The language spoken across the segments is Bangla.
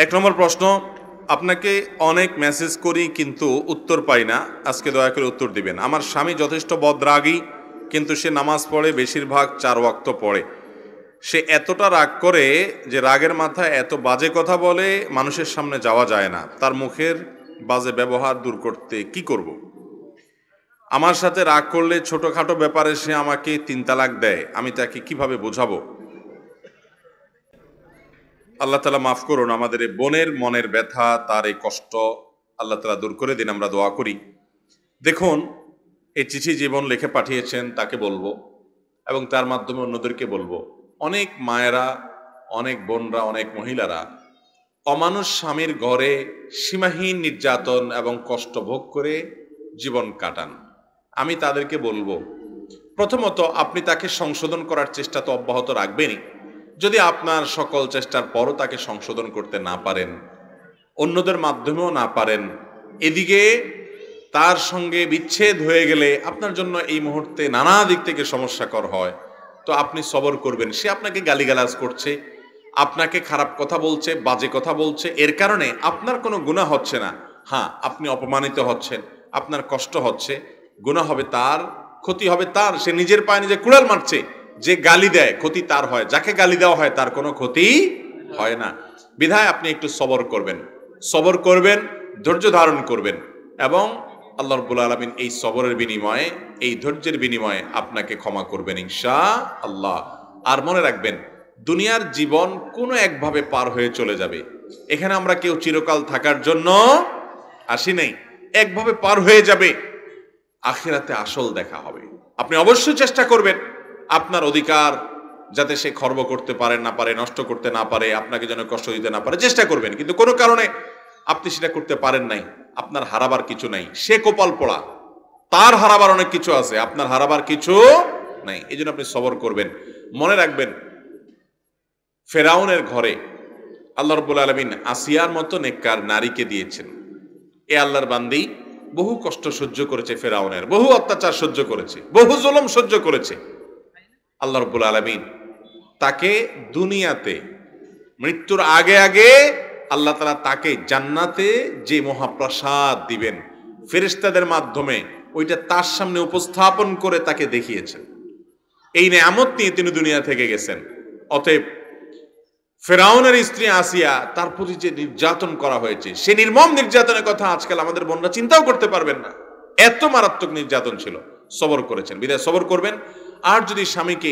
এক নম্বর প্রশ্ন, আপনাকে অনেক মেসেজ করি কিন্তু উত্তর পাই না, আজকে দয়া করে উত্তর দিবেন। আমার স্বামী যথেষ্ট বদরাগী, কিন্তু সে নামাজ পড়ে, বেশিরভাগ 4 ওয়াক্ত পড়ে। সে এতটা রাগ করে যে রাগের মাথায় এত বাজে কথা বলে, মানুষের সামনে যাওয়া যায় না। তার মুখের বাজে ব্যবহার দূর করতে কি করব? আমার সাথে রাগ করলে ছোটখাটো ব্যাপারে সে আমাকে 3 তালাক দেয়, আমি তাকে কিভাবে বোঝাবো? আল্লাহ তাআলা মাফ করুন, আমাদের এই বোনের মনের ব্যথা, তার এই কষ্ট আল্লাহ তাআলা দূর করে দিন, আমরা দোয়া করি। দেখুন, এই চিঠি জীবন লিখে পাঠিয়েছেন, তাকে বলবো এবং তার মাধ্যমে অন্যদেরকে বলবো, অনেক মায়েরা, অনেক বোনরা, অনেক মহিলারা অমানুষ স্বামীর ঘরে সীমাহীন নির্যাতন এবং কষ্ট ভোগ করে জীবন কাটান। আমি তাদেরকে বলবো, প্রথমত আপনি তাকে সংশোধন করার চেষ্টা তো অব্যাহত রাখবেনই। যদি আপনার সকল চেষ্টার পরও তাকে সংশোধন করতে না পারেন, অন্যদের মাধ্যমেও না পারেন, এদিকে তার সঙ্গে বিচ্ছেদ হয়ে গেলে আপনার জন্য এই মুহূর্তে নানা দিক থেকে সমস্যাকর হয়, তো আপনি সবর করবেন। সে আপনাকে গালিগালাজ করছে, আপনাকে খারাপ কথা বলছে, বাজে কথা বলছে, এর কারণে আপনার কোনো গুনাহ হচ্ছে না। হ্যাঁ, আপনি অপমানিত হচ্ছেন, আপনার কষ্ট হচ্ছে, গুনাহ হবে তার, ক্ষতি হবে তার। সে নিজের পায়ে নিজে কুড়াল মারছে। যে গালি দেয় ক্ষতি তার হয়, যাকে গালি দেওয়া হয় তার কোনো ক্ষতি হয় না। বিধায় আপনি একটু সবর করবেন, ধৈর্য ধারণ করবেন, এবং আল্লাহ রাব্বুল আলামিন এই সবরের বিনিময়ে, এই ধৈর্যের বিনিময়ে আপনাকে ক্ষমা করবেন ইনশাআল্লাহ। আর মনে রাখবেন, দুনিয়ার জীবন কোনো একভাবে পার হয়ে চলে যাবে। এখানে আমরা কেউ চিরকাল থাকার জন্য আসি নাই, একভাবে পার হয়ে যাবে। আখিরাতে আসল দেখা হবে। আপনি অবশ্যই চেষ্টা করবেন আপনার অধিকার যাতে সে খর্ব করতে পারে না পারে, নষ্ট করতে না পারে, আপনাকে যেন কষ্ট দিতে না পারে, চেষ্টা করবেন। কিন্তু কোনো কারণে আপনি সেটা করতে পারেন নাই, আপনার হারাবার কিছু নাই। সে কপাল পোড়া, তার হারাবার অনেক কিছু আছে, আপনার হারাবার কিছু নাই। এই জন্য আপনি সবর করবেন। মনে রাখবেন, ফেরাউনের ঘরে আল্লাহ রাব্বুল আলামিন আসিয়ার মতো নেককার নারীকে দিয়েছেন। এ আল্লাহর বান্দি বহু কষ্ট সহ্য করেছে, ফেরাউনের বহু অত্যাচার সহ্য করেছে, বহু জুলুম সহ্য করেছে। আল্লাহ রাব্বুল আলামিন তাকে দুনিয়াতে মৃত্যুর আগে আগে আল্লাহ তাআলা তাকে জান্নাতে যে মহাপ্রাসাদ দিবেন, ফেরেশতাদের মাধ্যমে ওইটা তার সামনে উপস্থাপন করে তাকে দেখিয়েছেন। এই নেয়ামত নিয়ে তিনি দুনিয়া থেকে গেছেন। অতএব ফেরাউনের স্ত্রী আসিয়া, তার প্রতি যে নির্যাতন করা হয়েছে, সে নির্মম নির্যাতনের কথা আজকাল আমাদের বোনরা চিন্তাও করতে পারবেন না। এত মারাত্মক নির্যাতন ছিল, সবর করেছেন, বিধায় সবর করবেন। আর যদি স্বামীকে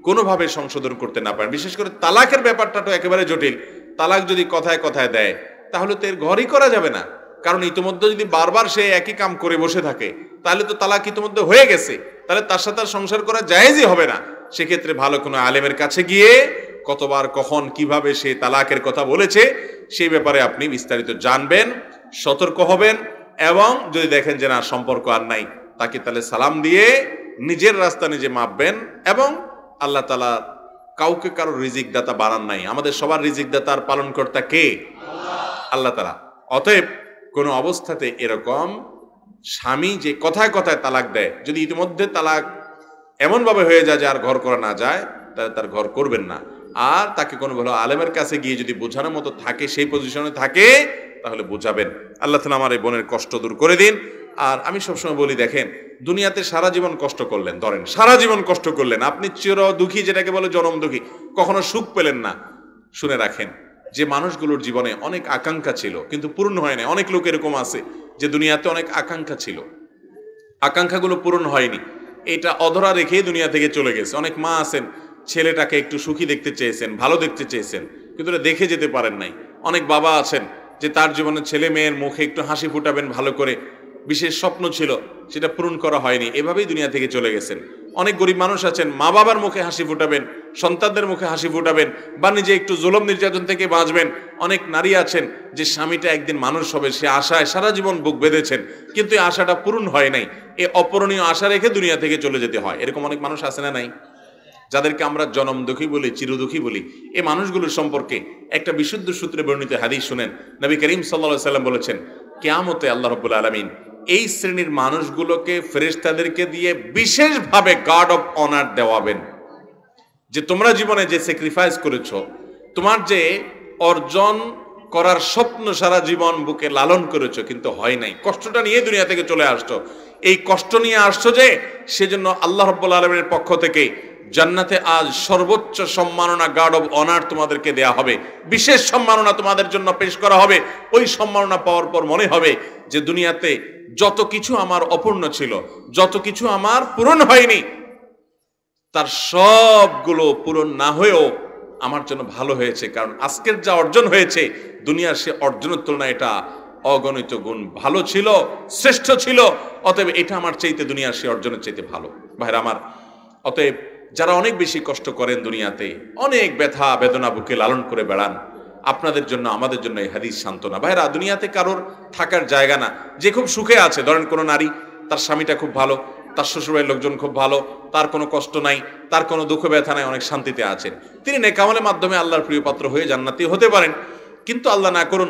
কোনোভাবে সংশোধন করতে না পারেন, বিশেষ করে তালাকের ব্যাপারটা তো একেবারে জটিল। তালাক যদি কথায় কথায় দেয়, তাহলে তো এর ঘরই করা যাবে না। কারণ ইতিমধ্যে যদি বারবার সে একই কাম করে বসে থাকে, তাহলে তো তালাক ইতিমধ্যে হয়ে গেছে, তাহলে তার সাথে আর সংসার করা জায়েজই হবে না। সেক্ষেত্রে ভালো কোনো আলেমের কাছে গিয়ে কতবার, কখন, কিভাবে সে তালাকের কথা বলেছে, সেই ব্যাপারে আপনি বিস্তারিত জানবেন, সতর্ক হবেন। এবং যদি দেখেন যে না, সম্পর্ক আর নাই, তাকে তাহলে সালাম দিয়ে নিজের রাস্তা নিজে মাপবেন। এবং আল্লাহ তাআলা কাউকে কারো রিজিক দাতা বানান নাই, আমাদের সবার রিজিক দাতার পালনকর্তা কে? আল্লাহ তাআলা। অতএব কোনো অবস্থাতে এরকম স্বামী যে কথায় কথায় তালাক দেয়, যদি ইতিমধ্যে তালাক এমনভাবে হয়ে যায় যে আর ঘর করা না যায়, তাহলে তার ঘর করবেন না। আর তাকে কোনো ভালো আলেমের কাছে গিয়ে যদি বোঝানোর মতো থাকে, সেই পজিশনে থাকে, তাহলে বোঝাবেন। আল্লাহ তাআলা আমার এই বোনের কষ্ট দূর করে দিন। আর আমি সবসময় বলি, দেখেন, দুনিয়াতে সারা জীবন কষ্ট করলেন, ধরেন সারা জীবন কষ্ট করলেন, আপনি চির দুঃখী, যেটাকে বলে জনম দুঃখী, কখনো সুখ পেলেন না। শুনে রাখেন, যে মানুষগুলোর জীবনে অনেক আকাঙ্ক্ষা ছিল কিন্তু পূর্ণ হয় না। অনেক লোক এরকম আছে যে দুনিয়াতে অনেক আকাঙ্ক্ষা ছিল, আকাঙ্ক্ষাগুলো পূরণ হয়নি, এটা অধরা রেখে দুনিয়া থেকে চলে গেছে। অনেক মা আছেন, ছেলেটাকে একটু সুখী দেখতে চেয়েছেন, ভালো দেখতে চেয়েছেন, কিন্তু এটা দেখে যেতে পারেন নাই। অনেক বাবা আছেন যে তার জীবনে ছেলে মেয়ের মুখে একটু হাসি ফুটাবেন ভালো করে, বিশেষ স্বপ্ন ছিল, সেটা পূরণ করা হয়নি, এভাবেই দুনিয়া থেকে চলে গেছেন। অনেক গরিব মানুষ আছেন, মা বাবার মুখে হাসি ফুটাবেন, সন্তানদের মুখে হাসি ফুটাবেন, বা নিজে একটু জুলুম নির্যাতন থেকে বাঁচবেন। অনেক নারী আছেন যে স্বামীটা একদিন মানুষ হবে, সে আশায় সারা জীবন বুক বেঁধেছেন, কিন্তু এই আশাটা পূরণ হয় নাই। এই অপূরণীয় আশা রেখে দুনিয়া থেকে চলে যেতে হয়। এরকম অনেক মানুষ আছে না নাই? যাদেরকে আমরা জনম দুঃখী বলি, চিরদুঃখী বলি। এই মানুষগুলোর সম্পর্কে একটা বিশুদ্ধ সূত্রে বর্ণিত হাদিস শুনেন। নবী করিম সাল্লাল্লাহু আলাইহি সাল্লাম বলেছেন, কিয়ামতে আল্লাহ রাব্বুল আলামিন এই শ্রেণীর মানুষগুলোকে ফেরেশতাদেরকে দিয়ে বিশেষভাবে গার্ড অফ অনার দেওয়াবেন, যে তোমরা জীবনে যে স্যাক্রিফাইস করেছো, তোমার যে অর্জন করার স্বপ্ন সারা জীবন বুকে লালন করেছো, কিন্তু হয় নাই, কষ্টটা নিয়ে দুনিয়া থেকে চলে আসছো। এই কষ্ট নিয়ে আসছো যে, সেজন্য আল্লাহ রাব্বুল আলামিনের পক্ষ থেকে জান্নাতে আজ সর্বোচ্চ সম্মাননা, গার্ড অব অনার তোমাদেরকে দেয়া হবে, বিশেষ সম্মাননা তোমাদের জন্য পেশ করা হবে। ওই সম্মাননা পাওয়ার পর মনে হবে যে দুনিয়াতে যত কিছু আমার অপূর্ণ ছিল, যত কিছু আমার পূরণ হয়নি, তার সবগুলো পূরণ না হয়েও আমার জন্য ভালো হয়েছে, কারণ আজকের যা অর্জন হয়েছে দুনিয়ার সে অর্জনের তুলনায় এটা অগণিত গুণ ভালো ছিল, শ্রেষ্ঠ ছিল। অতএব এটা আমার চাইতে দুনিয়ার সে অর্জনের চাইতে ভালো। ভাইরা আমার, অতএব যারা অনেক বেশি কষ্ট করেন দুনিয়াতে, অনেক ব্যথা বেদনা বুকে লালন করে বেড়ান, আপনাদের জন্য আমাদের জন্য এই হাদিস সান্ত্বনা। ভাইরা, দুনিয়াতে কারোর থাকার জায়গা না। যে খুব সুখে আছে, ধরেন কোনো নারী, তার স্বামীটা খুব ভালো, তার শ্বশুরবাড়ির লোকজন খুব ভালো, তার কোনো কষ্ট নাই, তার কোনো দুঃখ ব্যথা নাই, অনেক শান্তিতে আছেন, তিনি নেক আমলের মাধ্যমে আল্লাহর প্রিয় পাত্র হয়ে জান্নাতি হতে পারেন। কিন্তু আল্লাহ না করুন,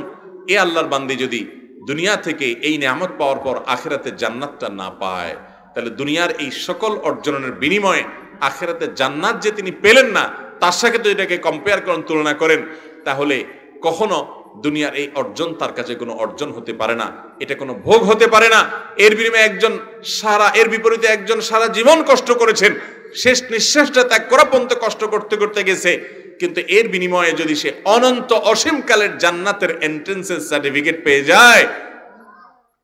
এ আল্লাহর বান্দি যদি দুনিয়া থেকে এই নিয়ামত পাওয়ার পর আখিরাতে জান্নাতটা না পায়, তাহলে দুনিয়ার এই সকল অর্জনের বিনিময়ে আখিরাতে জান্নাত যে তিনি পেলেন না, তার সাথে যদি এটাকে কম্পেয়ার করেন, তুলনা করেন, তাহলে কখনো দুনিয়ার এই অর্জন তার কাছে কোনো অর্জন হতে পারে না, এটা কোনো ভোগ হতে পারে না। এর বিনিময়ে এর বিপরীতে একজন সারা জীবন কষ্ট করেছেন, শেষ নিঃশ্বাসটা ত্যাগ করা পর্যন্ত কষ্ট করতে করতে গেছে, কিন্তু এর বিনিময়ে যদি সে অনন্ত অসীমকালের জান্নাতের এন্ট্রেন্সের সার্টিফিকেট পেয়ে যায়,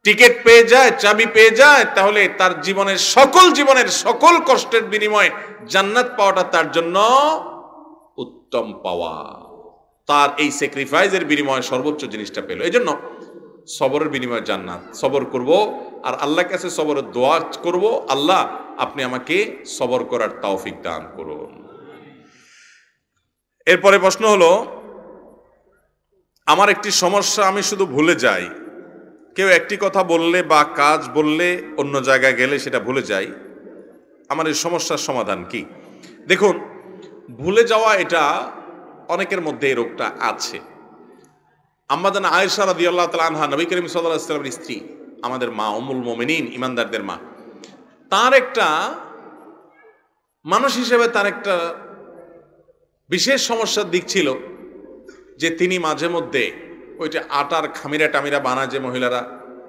টিকিট পেয়ে যায়, চাবি পেয়ে যায়, তাহলে তার জীবনের সকল কষ্টের বিনিময়ে জান্নাত পাওয়াটা তার জন্য উত্তম পাওয়া। তার এই স্যাক্রিফাইসের বিনিময়ে সর্বোচ্চ জিনিসটা পেল। এই জন্য সবরের বিনিময়ে জান্নাত। সবর করব আর আল্লাহর কাছে সবরের দোয়া করব, আল্লাহ আপনি আমাকে সবর করার তৌফিক দান করুন। এরপরে প্রশ্ন হলো, আমার একটি সমস্যা, আমি শুধু ভুলে যাই। কেউ একটি কথা বললে বা কাজ বললে অন্য জায়গায় গেলে সেটা ভুলে যাই। আমার এই সমস্যার সমাধান কি? দেখুন, ভুলে যাওয়া এটা অনেকের মধ্যে এই রোগটা আছে। আম্মা জান আয়েশা রাদিয়াল্লাহু তাআলা আনহা, নবী করিম সাল্লাল্লাহু আলাইহি ওয়াসাল্লামের স্ত্রী, আমাদের মা, উম্মুল মুমিনিন, ইমানদারদের মা, তার একটা মানুষ হিসেবে তার একটা বিশেষ সমস্যার দিক ছিল যে তিনি মাঝে মধ্যে ওইটা আটার খামিরা টামিরা বানায়, যে মহিলারা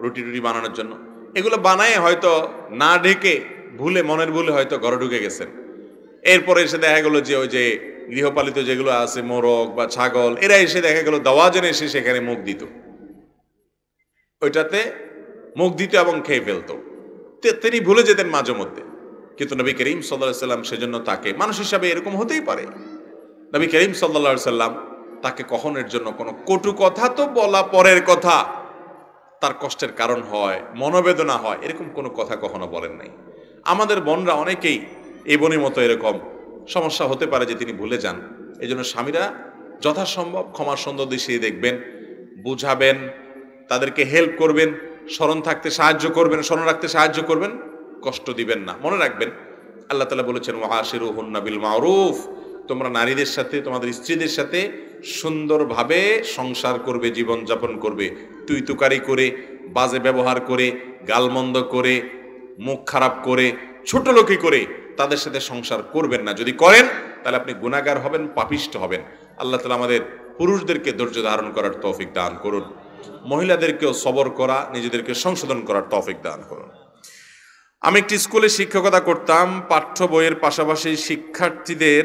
রুটি টুটি বানানোর জন্য, এগুলো বানায় হয়তো না ঢেকে মনের ভুলে হয়তো ঘরে ঢুকে গেছেন। এরপরে এসে দেখা গেল যে ওই যে গৃহপালিত যেগুলো আছে, মোরগ বা ছাগল, এরা এসে দেখা গেল দাওয়াজনে এসে সেখানে মুখ দিত, ওইটাতে মুখ দিত এবং খেয়ে ফেলতো। তিনি ভুলে যেতেন মাঝে মধ্যে। কিন্তু নবী করিম সাল্লাল্লাহু আলাইহি সাল্লাম সেজন্য তাকে, মানুষ হিসাবে এরকম হতেই পারে, নবী করিম সাল্লাল্লাহু আলাইহি সাল্লাম তাকে কখনোর জন্য কোনো কটু কথা, তো বলা পরের কথা, তার কষ্টের কারণ হয়, মনোবেদনা হয়, এরকম কোনো কথা কখনো বলেন নাই। আমাদের বোনরা অনেকেই এই বোনের মতো এরকম সমস্যা হতে পারে যে তিনি ভুলে যান। এই জন্য স্বামীরা যথাসম্ভব ক্ষমার সুন্দর দৃষ্টি দেখবেন, বুঝাবেন, তাদেরকে হেল্প করবেন, স্মরণ রাখতে সাহায্য করবেন, কষ্ট দিবেন না। মনে রাখবেন, আল্লাহ তাআলা বলেছেন, ওয়াশিরুহুন্না বিল মারুফ, তোমরা নারীদের সাথে, তোমাদের স্ত্রীদের সাথে সুন্দরভাবে সংসার করবে, জীবনযাপন করবে। তুই তুকারি করে, বাজে ব্যবহার করে, গালমন্দ করে, মুখ খারাপ করে, ছোট লোকি করে তাদের সাথে সংসার করবেন না। যদি করেন তাহলে আপনি গুনাহগার হবেন, পাপিষ্ঠ হবেন। আল্লাহ তাআলা আমাদের পুরুষদেরকে ধৈর্য ধারণ করার তৌফিক দান করুন, মহিলাদেরকেও সবর করা, নিজেদেরকে সংশোধন করার তৌফিক দান করুন। আমি একটি স্কুলে শিক্ষকতা করতাম। পাঠ্য বইয়ের পাশাপাশি শিক্ষার্থীদের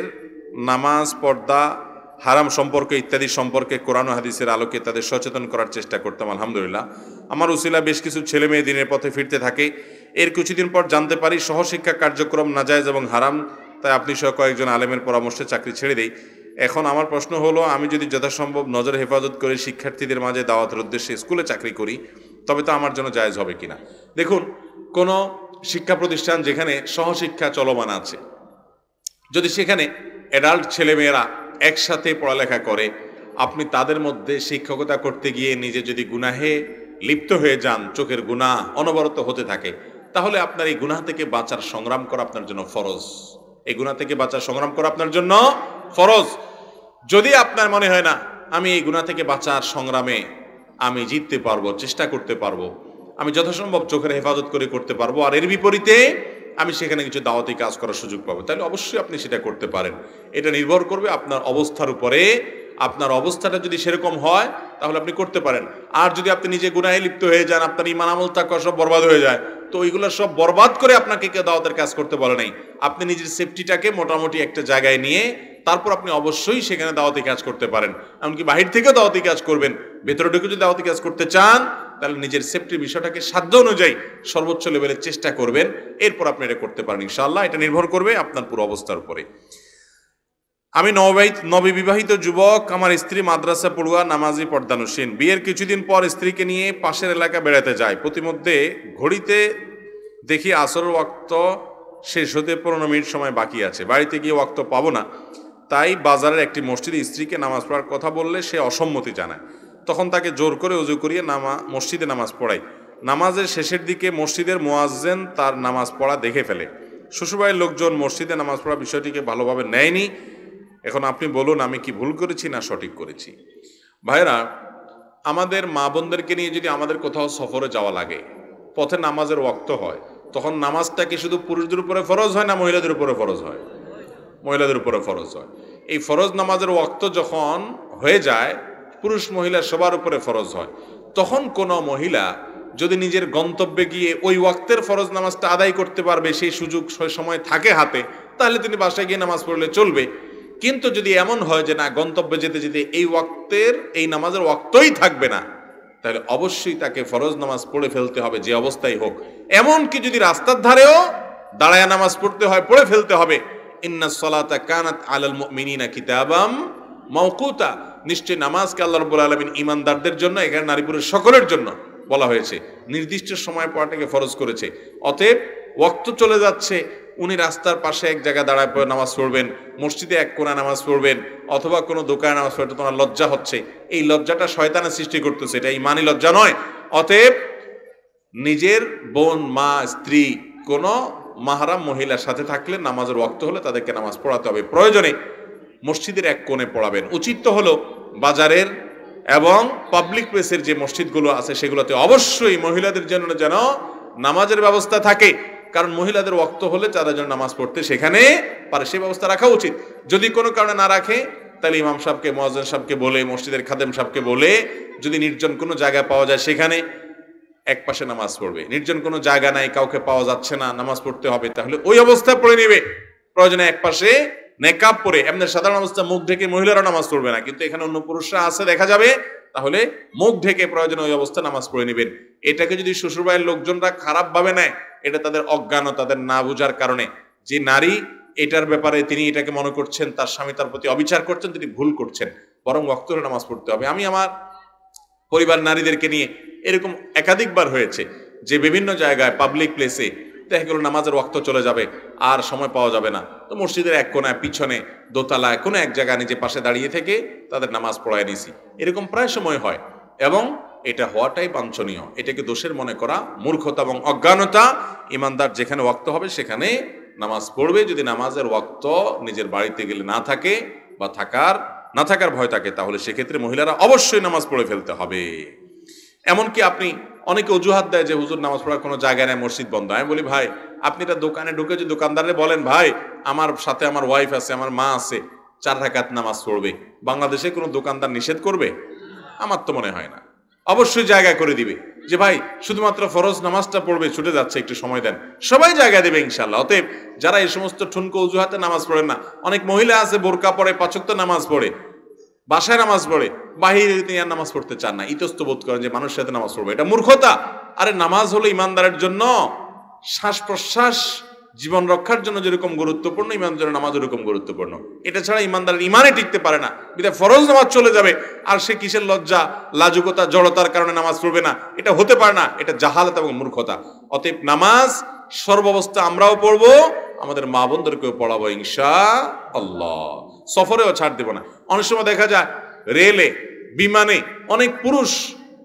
নামাজ, পর্দা, হারাম সম্পর্কে ইত্যাদি সম্পর্কে কোরআন ও হাদিসের আলোকে তাদের সচেতন করার চেষ্টা করতাম। আলহামদুলিল্লাহ, আমার উসিলা বেশ কিছু ছেলে মেয়ে দিনের পথে ফিরতে থাকে। এর কিছুদিন পর জানতে পারি সহশিক্ষা কার্যক্রম নাজায়েজ এবং হারাম, তাই আপনি সহ কয়েকজন আলেমের পরামর্শে চাকরি ছেড়ে দেই। এখন আমার প্রশ্ন হলো, আমি যদি যথাসম্ভব নজর হেফাজত করে শিক্ষার্থীদের মাঝে দাওয়াতের উদ্দেশ্যে স্কুলে চাকরি করি, তবে তো আমার জন্য জায়েজ হবে কিনা? দেখুন, কোনো শিক্ষা প্রতিষ্ঠান যেখানে সহশিক্ষা চলমান আছে, যদি সেখানে অ্যাডাল্ট ছেলেমেয়েরা একসাথে পড়ালেখা করে, আপনি তাদের মধ্যে শিক্ষকতা করতে গিয়ে নিজে যদি গুনাহে লিপ্ত হয়ে যান, চোখের গুনাহ অনবরত হতে থাকে, তাহলে আপনার এই গুনাহ থেকে বাঁচার সংগ্রাম করা আপনার জন্য ফরজ। এই গুনাহ থেকে বাঁচার সংগ্রাম করা আপনার জন্য ফরজ। যদি আপনার মনে হয় না আমি এই গুনাহ থেকে বাঁচার সংগ্রামে আমি জিততে পারবো, চেষ্টা করতে পারবো, আমি যথাসম্ভব চোখের হেফাজত করে করতে পারবো, আর এর বিপরীতে আমি সেখানে কিছু দাওয়াতি কাজ করার সুযোগ পাবো, তাহলে অবশ্যই আপনি সেটা করতে পারেন। এটা নির্ভর করবে আপনার অবস্থার উপরে, আপনার অবস্থাটা যদি সেরকম হয় তাহলে আপনি করতে পারেন। আর যদি আপনি নিজে গুনাহে লিপ্ত হয়ে যান, আপনার ইমান আমল তাকওয়া সব বরবাদ হয়ে যায়, তো ওইগুলো সব বরবাদ করে আপনাকে কেউ দাওয়াতের কাজ করতে বলে নাই। আপনি নিজের সেফটিটাকে মোটামুটি একটা জায়গায় নিয়ে তারপর আপনি অবশ্যই সেখানে দাওয়াতি কাজ করতে পারেন। এমনকি বাহির থেকেও দাওয়াতি কাজ করবেন। ভেতরে ঢুকে যদি দাওয়াতি কাজ করতে চান তাহলে নিজের সেফটির বিষয়টাকে সাধ্য অনুযায়ী সর্বোচ্চ লেভেলের চেষ্টা করবেন, এরপর আপনি এটা করতে পারেন ইনশাআল্লাহ। এটা নির্ভর করবে আপনার পুরো অবস্থার উপরে। আমি নববিবাহিত যুবক, আমার স্ত্রী মাদ্রাসা পড়ুয়া, নামাজি, পর্দানুসীন। বিয়ের কিছুদিন পর স্ত্রীকে নিয়ে পাশের এলাকা বেড়াতে যায়। প্রতিমধ্যে ঘড়িতে দেখি আসর ওয়াক্ত শেষ হতে 15 মিনিট সময় বাকি আছে। বাড়িতে গিয়ে ওয়াক্ত পাবো না, তাই বাজারের একটি মসজিদে স্ত্রীকে নামাজ পড়ার কথা বললে সে অসম্মতি জানায়। তখন তাকে জোর করে উজু করিয়ে মসজিদে নামাজ পড়াই। নামাজের শেষের দিকে মসজিদের মুয়াজ্জিন তার নামাজ পড়া দেখে ফেলে। শ্বশুরবাড়ির লোকজন মসজিদে নামাজ পড়া বিষয়টিকে ভালোভাবে নেয়নি। এখন আপনি বলুন আমি কি ভুল করেছি না সঠিক করেছি? ভাইরা, আমাদের মা বোনদেরকে নিয়ে যদি আমাদের কোথাও সফরে যাওয়া লাগে, পথে নামাজের ওয়াক্ত হয়, তখন নামাজটা কি শুধু পুরুষদের উপরে ফরজ হয় না মহিলাদের উপরে ফরজ হয়? মহিলাদের উপরে ফরজ হয়। এই ফরজ নামাজের ওয়াক্ত যখন হয়ে যায়, পুরুষ মহিলা সবার উপরে ফরজ হয়। তখন কোনো মহিলা যদি নিজের গন্তব্যে গিয়ে ওই ওয়াক্তের ফরজ নামাজটা আদায় করতে পারবে, সেই সুযোগ সময় থাকে হাতে, তাহলে তিনি বাসায় গিয়ে নামাজ পড়লে চলবে। কিন্তু যদি এমন হয় যে না, গন্তব্যে যেতে যেতে এই ওয়াক্তের এই নামাজের ওয়াক্তই থাকবে না, তাহলে অবশ্যই তাকে ফরজ নামাজ পড়ে ফেলতে হবে, যে অবস্থায় হোক। এমনকি যদি রাস্তার ধারেও দাঁড়ায় নামাজ পড়তে হয়, পড়ে ফেলতে হবে। ইন্নাস সালাতা কানাত আলাল মুমিনিনা কিতাবাম মাওকুতা। নিশ্চয় নামাজকে আল্লাহ রাব্বুল আলামিন ঈমানদারদের জন্য, এখানে নারী পুরুষ সকলের জন্য বলা হয়েছে, নির্দিষ্ট সময় পড়াটাকে ফরজ করেছে। অতএব ওয়াক্ত চলে যাচ্ছে, উনি রাস্তার পাশে এক জায়গায় দাঁড়ায় পড়ে নামাজ পড়বেন, মসজিদে এক কোণা নামাজ পড়বেন, অথবা কোনো দোকানে নামাজ পড়তে তোমার লজ্জা হচ্ছে, এই লজ্জাটা শয়তানের সৃষ্টি করতেছে, এটা ঈমানি লজ্জা নয়। অতএব নিজের বোন, মা, স্ত্রী, কোনো মাহরাম মহিলার সাথে থাকলে নামাজের ওয়াক্ত হলে তাদেরকে নামাজ পড়াতে হবে। প্রয়োজনে মসজিদের এক কোণে পড়াবেন। উচিত তো হলো বাজারের এবং পাবলিক প্লেসের যে মসজিদগুলো আছে সেগুলোতে অবশ্যই মহিলাদের জন্য যেন নামাজের ব্যবস্থা থাকে, কারণ মহিলাদের ওয়াক্ত হলে তারা যেন নামাজ পড়তে সেখানে পারে, সে ব্যবস্থা রাখা উচিত। যদি কোনো কারণে না রাখে, তাহলে ইমাম সাহেবকে, মুয়াজ্জিন সাহেবকে বলে, মসজিদের খাদেম সাহেবকে বলে, যদি নির্জন কোনো জায়গায় পাওয়া যায় সেখানে এক পাশে নামাজ পড়বে। নির্জন কোনো জায়গা নাই, কাউকে পাওয়া যাচ্ছে না, নামাজ পড়তে হবে, তাহলে ওই অবস্থায় পড়ে নেবে। প্রয়োজনে এক পাশে নেকাব পরে, এমনি সাধারণ অবস্থা মুখ ঢেকে মহিলারা নামাজ পড়বে না, কিন্তু এখানে অন্য পুরুষরা আছে দেখা যাবে, তাহলে মুখ ঢেকে প্রয়োজনে ওই অবস্থা নামাজ পড়ে নেবেন। এটাকে যদি শ্বশুরবাড়ির লোকজনরা খারাপ ভাবে নেয়, এটা তাদের অজ্ঞান ও তাদের না বুঝার কারণে। যে নারী এটার ব্যাপারে তিনি এটাকে মনে করছেন তার স্বামী তার প্রতি অবিচার করছেন, তিনি ভুল করছেন, বরং ওয়াক্ত হলে নামাজ পড়তে হবে। আমি আমার পরিবার নারীদেরকে নিয়ে এরকম একাধিকবার হয়েছে যে বিভিন্ন জায়গায় পাবলিক প্লেসে দেখা গেল নামাজের ওয়াক্ত চলে যাবে, আর সময় পাওয়া যাবে না, তো মসজিদের এক কোনায়, পিছনে, দোতলায়, কোনো এক জায়গায় নিজে পাশে দাঁড়িয়ে থেকে তাদের নামাজ পড়ায় নিছি। এরকম প্রায় সময় হয়, এবং এটা হওয়াটাই বাঞ্ছনীয়। এটাকে দোষের মনে করা মূর্খতা এবং অজ্ঞানতা। ইমানদার যেখানে ওয়াক্ত হবে সেখানে নামাজ পড়বে। যদি নামাজের ওয়াক্ত নিজের বাড়িতে গেলে না থাকে বা না থাকার ভয় থাকে, তাহলে সেক্ষেত্রে মহিলারা অবশ্যই নামাজ পড়ে ফেলতে হবে। এমনকি আপনি অনেকে অজুহাত দেয় যে হুজুর নামাজ পড়ার কোনো জায়গা নেই, মসজিদ বন্ধ। আমি বলি ভাই, আপনি এটা দোকানে ঢুকে যদি দোকানদারে বলেন ভাই আমার সাথে আমার ওয়াইফ আছে, আমার মা আছে, 4 রাকাত নামাজ পড়বে, বাংলাদেশে কোনো দোকানদার নিষেধ করবে? আমার তো মনে হয় না। অবশ্যই জায়গা করে দিবে যে ভাই শুধুমাত্র ফরজ নামাজটা পড়বে, ছুটে যাচ্ছে, একটু সময় দেন, সবাই জায়গা দেবে ইনশাল্লাহ। অতএব যারা এই সমস্ত ঠুনকো অজুহাতে নামাজ পড়েন না, অনেক মহিলা আছে বোরকা পরে, 5 ওয়াক্ত নামাজ পড়ে, বাসায় নামাজ পড়ে, বাহিরে তিনি আর নামাজ পড়তে চান না, ইতস্ত বোধ করেন যে মানুষের সাথে নামাজ পড়বে, এটা মূর্খতা। আরে নামাজ হলো ইমানদারের জন্য শ্বাস প্রশ্বাস জীবন রক্ষার জন্য যেরকম গুরুত্বপূর্ণ, ইমানের জন্য নামাজ ওরকম গুরুত্বপূর্ণ। এটা ছাড়া ইমানদারের ইমানে টিকতে পারে না। বিধায় ফরজ নামাজ চলে যাবে আর সে কিসের লজ্জা, লাজুকতা, জড়তার কারণে নামাজ পড়বে না, এটা হতে পারে না, এটা জাহালাত এবং মূর্খতা। অতএব নামাজ সর্বাবস্থা আমরাও পড়বো, আমাদের মা বোনদেরকেও পড়াবো ইনশাআল্লাহ। সফরেও ছাড় দেব না। অনেক সময় দেখা যায় রেলে, বিমানে অনেক পুরুষ,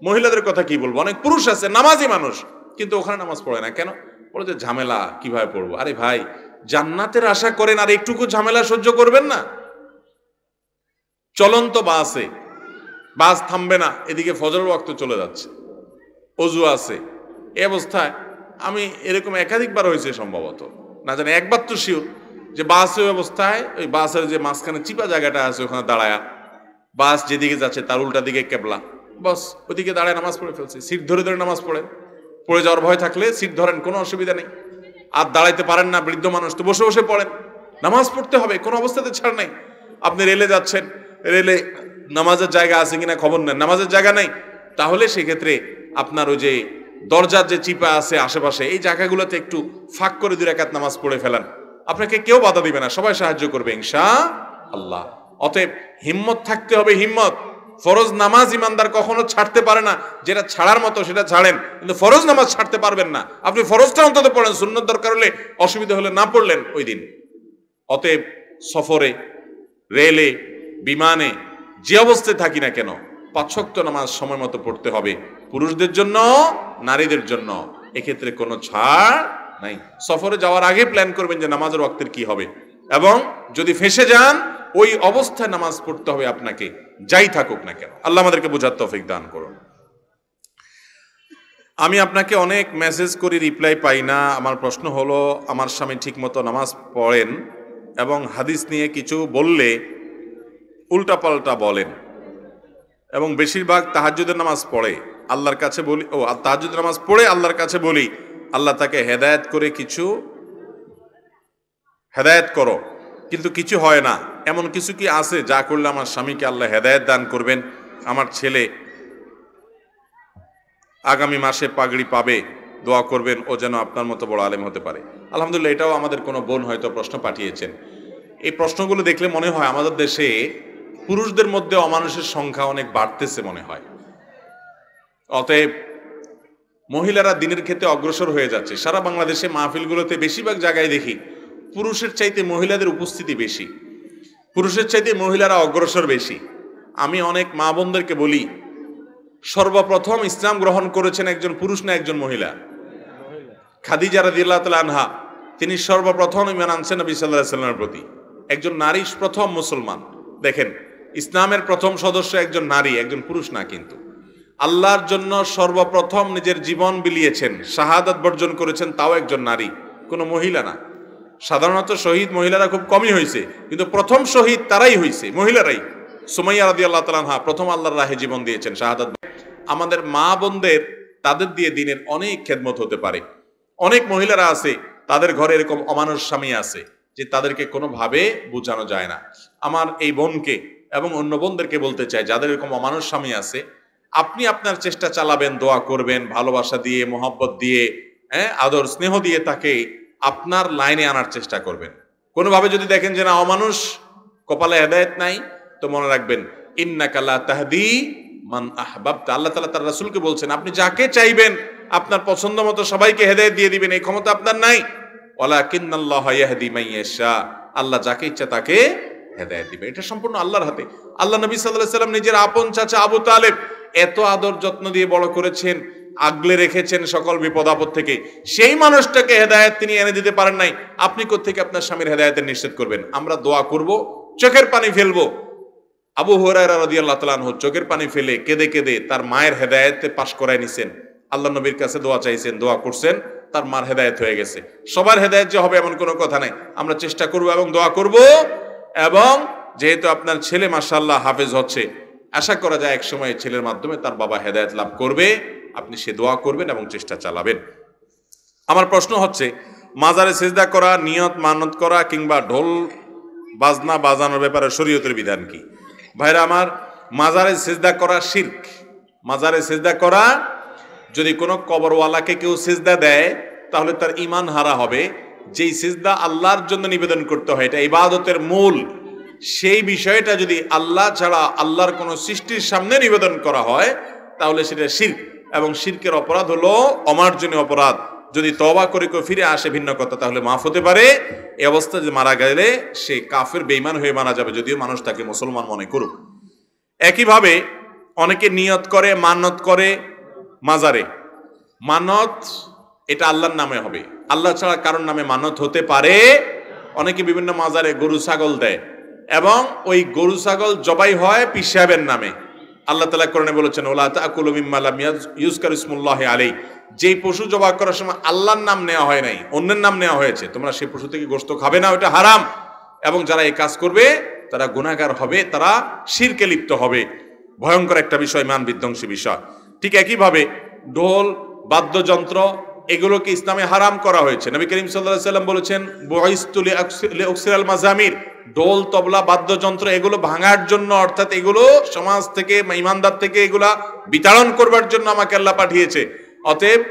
মহিলাদের কথা কি বলবো, অনেক পুরুষ আছে নামাজি মানুষ, কিন্তু ওখানে নামাজ পড়ে না। কেন? বলে যে ঝামেলা, কিভাবে পড়বো? আরে ভাই, জান্নাতের আশা করেন আর একটুকু ঝামেলা সহ্য করবেন না? চলন্ত বাসে, বাস থামবে না, এদিকে ফজরের ওয়াক্ত চলে যাচ্ছে, অজু আছে, এই অবস্থায় আমি এরকম একাধিকবার হয়েছে, সম্ভবত না জানি একবার তো শিওর, যে বাসের অবস্থায় ওই বাসের যে মাঝখানে চিপা জায়গাটা আছে ওখানে দাঁড়ায়া বাস যেদিকে যাচ্ছে তার উল্টা দিকে কেবলা, বস ওদিকে দাঁড়ায় নামাজ পড়ে ফেলছে। সিট ধরে ধরে নামাজ পড়েন, পড়ে যাওয়ার ভয় থাকলে সিট ধরেন, কোনো অসুবিধা নেই। আর দাঁড়াইতে পারেন না, বৃদ্ধ মানুষ, তো বসে বসে পড়েন। নামাজ পড়তে হবে, কোনো অবস্থাতে ছাড় নাই। আপনি রেলে যাচ্ছেন, রেলে নামাজের জায়গা আছে কিনা খবর নেন, নামাজের জায়গা নাই, তাহলে সেক্ষেত্রে আপনার ওই যে দরজার যে চিপা আছে আশেপাশে, এই জায়গাগুলোতে একটু ফাঁক করে 2 রাকাত নামাজ পড়ে ফেলান। আপনাকে কেউ বাধা দিবে না, সবাই সাহায্য করবে ইনশাআল্লাহ। অতএব হিম্মত থাকতে হবে, হিম্মত। ফরজ নামাজ ইমানদার কখনো ছাড়তে পারে না, যেটা ছাড়ার মতো সেটা ছাড়েন, কিন্তু ফরজ নামাজ ছাড়তে পারবেন না। আপনি ফরজটা অন্তত পড়েন, সুন্নত দরকার হলে, অসুবিধা হলে না পড়লেন ওই দিন। অতএব সফরে, রেলে, বিমানে, যে অবস্থায় থাকি না কেন 5 ওয়াক্ত নামাজ সময় মতো পড়তে হবে, পুরুষদের জন্য, নারীদের জন্য, এক্ষেত্রে কোনো ছাড় নাই। সফরে যাওয়ার আগে প্ল্যান করবেন যে নামাজের ওয়াক্তের কি হবে, এবং যদি ফেঁসে যান ওই অবস্থায় নামাজ পড়তে হবে আপনাকে, যাই থাকুক না কেন। আল্লাহ আমাদেরকে বোঝার তৌফিক দান করুন। আমি আপনাকে অনেক মেসেজ করি, রিপ্লাই পাই না। আমার প্রশ্ন হলো, আমার স্বামী ঠিকমতো নামাজ পড়েন এবং হাদিস নিয়ে কিছু বললে উল্টাপাল্টা বলেন, এবং বেশিরভাগ তাহাজ্জুদের নামাজ পড়ে। আল্লাহর কাছে বলি, তাহাজ্জুদের নামাজ পড়ে আল্লাহর কাছে বলি, আল্লাহ তাকে হেদায়েত করে, কিছু হেদায়েত করো, কিন্তু কিছু হয় না। এমন কিছু কি আছে যা করলে আমার স্বামীকে আল্লাহ হেদায়েত দান করবেন? আমার ছেলে আগামী মাসে পাগড়ি পাবে, দোয়া করবেন, ও যেন আপনার মতো বড় আলেম হতে পারে। আলহামদুলিল্লাহ, এটাও আমাদের কোনো বোন হয়তো প্রশ্ন পাঠিয়েছেন। এই প্রশ্নগুলো দেখলে মনে হয় আমাদের দেশে পুরুষদের মধ্যে অমানুষের সংখ্যা অনেক বাড়তেছে মনে হয়। অতএব মহিলারা দিনের ক্ষেত্রে অগ্রসর হয়ে যাচ্ছে। সারা বাংলাদেশে মাহফিলগুলোতে বেশিরভাগ জায়গায় দেখি পুরুষের চাইতে মহিলাদের উপস্থিতি বেশি, পুরুষের চাইতে মহিলারা অগ্রসর বেশি। আমি অনেক মা বোনদেরকে বলি, সর্বপ্রথম ইসলাম গ্রহণ করেছেন একজন পুরুষ না একজন মহিলা? খাদিজা রাদিয়াল্লাহু তাআলা আনহা, তিনি সর্বপ্রথম ঈমান আনছেন নবী সাল্লাল্লাহু আলাইহি ওয়াসাল্লামের প্রতি। একজন নারী প্রথম মুসলমান। দেখেন, ইসলামের প্রথম সদস্য একজন নারী, একজন পুরুষ না। কিন্তু আল্লাহর জন্য সর্বপ্রথম নিজের জীবন বিলিয়েছেন, শাহাদাত বর্জন করেছেন, তাও একজন নারী, কোনো মহিলা না। সাধারণত শহীদ মহিলারা খুব কমই হয়েছে, কিন্তু প্রথম শহীদ তারাই হয়েছে, মহিলারাই। সুমাইয়া রাদিয়াল্লাহু তাআলা আনহা প্রথম আল্লাহর রাহে জীবন দিয়েছেন, শাহাদাত। আমাদের মা বোনদের, তাদের দিয়ে দিনের অনেক খেদমত হতে পারে। অনেক মহিলারা আছে, তাদের ঘরে এরকম অমানুষ স্বামী আছে যে তাদেরকে কোনোভাবে বোঝানো যায় না। আমার এই বোনকে এবং অন্য বোনদেরকে বলতে চাই, যাদের এরকম অমানুষ স্বামী আছে, আপনি আপনার চেষ্টা চালাবেন, দোয়া করবেন, ভালোবাসা দিয়ে, মোহাব্বত দিয়ে, আদর স্নেহ দিয়ে তাকে আপনার লাইনে আনার চেষ্টা করবেন। কোনোভাবে যদি দেখেন যে না, অমানুষ, কপালে হেদায়েত নাই, তো মনে রাখবেন, ইন্নাকা লা তাহদি মান আহবাবতা। আল্লাহ তাআলা তার রাসূলকে বলছেন, আপনি যাকে চাইবেন আপনার পছন্দ মতো সবাইকে হেদায়েত দিয়ে দিবেন, এই ক্ষমতা আপনার নাই। ওয়ালাকিন্নাল্লাহা ইয়াহদি মান ইয়াশা, আল্লাহ যাকে ইচ্ছা তাকে হেদায়েত দিবেন। এটা সম্পূর্ণ আল্লাহর হাতে। আল্লাহ নবী সাল্লাল্লাহু আলাইহি ওয়াসাল্লাম নিজের আপন চাচা আবু তালেব এত আদর যত্ন দিয়ে বড় করেছেন, আগলে রেখেছেন সকল বিপদ আপদ থেকে। সেই মানুষটাকে হেদায়েত তিনি এনে দিতে পারেন নাই, আপনি কোত্থেকে আপনার স্বামীর হেদায়েতের নিশ্চিত করবেন? আমরা দোয়া করব, চোখের পানি ফেলবো। আবু হুরায়রা রাদিয়াল্লাহু তাআলা আনহু চোখের পানি ফেলে কেঁদে কেঁদে তার মায়ের হেদায়েতে পাশ করায় নিছেন, আল্লাহ নবীর কাছে দোয়া চাইছেন, দোয়া করছেন, তার মার হেদায়েত হয়ে গেছে। সবার হেদায়েত যে হবে এমন কোনো কথা নাই। আমরা চেষ্টা করব এবং দোয়া করব। এবং যেহেতু আপনার ছেলে মাশাআল্লাহ হাফেজ হচ্ছে, আশা করা যায় এক সময় ছেলের মাধ্যমে তার বাবা হেদায়েত লাভ করবে। আপনি সে দোয়া করবেন এবং চেষ্টা চালাবেন। আমার প্রশ্ন হচ্ছে, মাজারে সিজদা করা, নিয়ত মানত করা কিংবা ঢোল বাজনা বাজানোর ব্যাপারে শরীয়তের বিধান কি? ভাইরা আমার, মাজারে সিজদা করা শিরক। মাজারে সিজদা করা, যদি কোনো কবরওয়ালাকে কেউ সিজদা দেয় তাহলে তার ঈমান হারা হবে। যেই সিজদা আল্লাহর জন্য নিবেদন করতে হয়, এটা ইবাদতের মূল, সেই বিষয়টা যদি আল্লাহ ছাড়া আল্লাহর কোনো সৃষ্টির সামনে নিবেদন করা হয় তাহলে সেটা শিরক, এবং শিরকের অপরাধ হলো অমার্জনীয় অপরাধ। যদি তওবা করে কেউ ফিরে আসে ভিন্ন কথা, তাহলে মাফ হতে পারে। এই অবস্থায় যে মারা গেলে সে কাফের বেঈমান হয়ে মারা যাবে, যদিও মানুষ তাকে মুসলমান মনে করুক। একইভাবে অনেকে নিয়ত করে, মানত করে মাজারে। মানত এটা আল্লাহর নামে হবে, আল্লাহ ছাড়া কারোর নামে মানত হতে পারে। অনেকে বিভিন্ন মাজারে গরু ছাগল দেয়, এবং ওই গরু ছাগল জবাই হয় পীর সাহেবের নামে। আল্লাহ তাআলা কোরআনে বলেছেন, ওয়ালা তাকুলু মিম্মা লাম ইউযকার ইসমুল্লাহি আলাইহি, যেই পশু জবাই করার সময় আল্লাহর নাম নেওয়া হয় নাই, অন্যের নাম নেওয়া হয়েছে, তোমরা সেই পশু থেকে গোশত খাবে না, ওটা হারাম। এবং যারা এই কাজ করবে তারা গুনাহগার হবে, তারা শিরকে লিপ্ত হবে। ভয়ঙ্কর একটা বিষয়, মান বিধ্বংসী বিষয়। ঠিক একইভাবে ঢোল, বাদ্যযন্ত্র এগুলোকে ইসলামে হারাম করা হয়েছে। নবী করিম সাল্লাল্লাহু আলাইহি সাল্লাম বলেছেন, বুইসতু লিউকসিরাল মাজামির, ঢোল, তবলা, বাদ্যযন্ত্র এগুলো ভাঙার জন্য, অর্থাৎ এগুলো সমাজ থেকে, ইমানদার থেকে এগুলা বিতাড়ন করবার জন্য আমাকে আল্লাহ পাঠিয়েছে। অতএব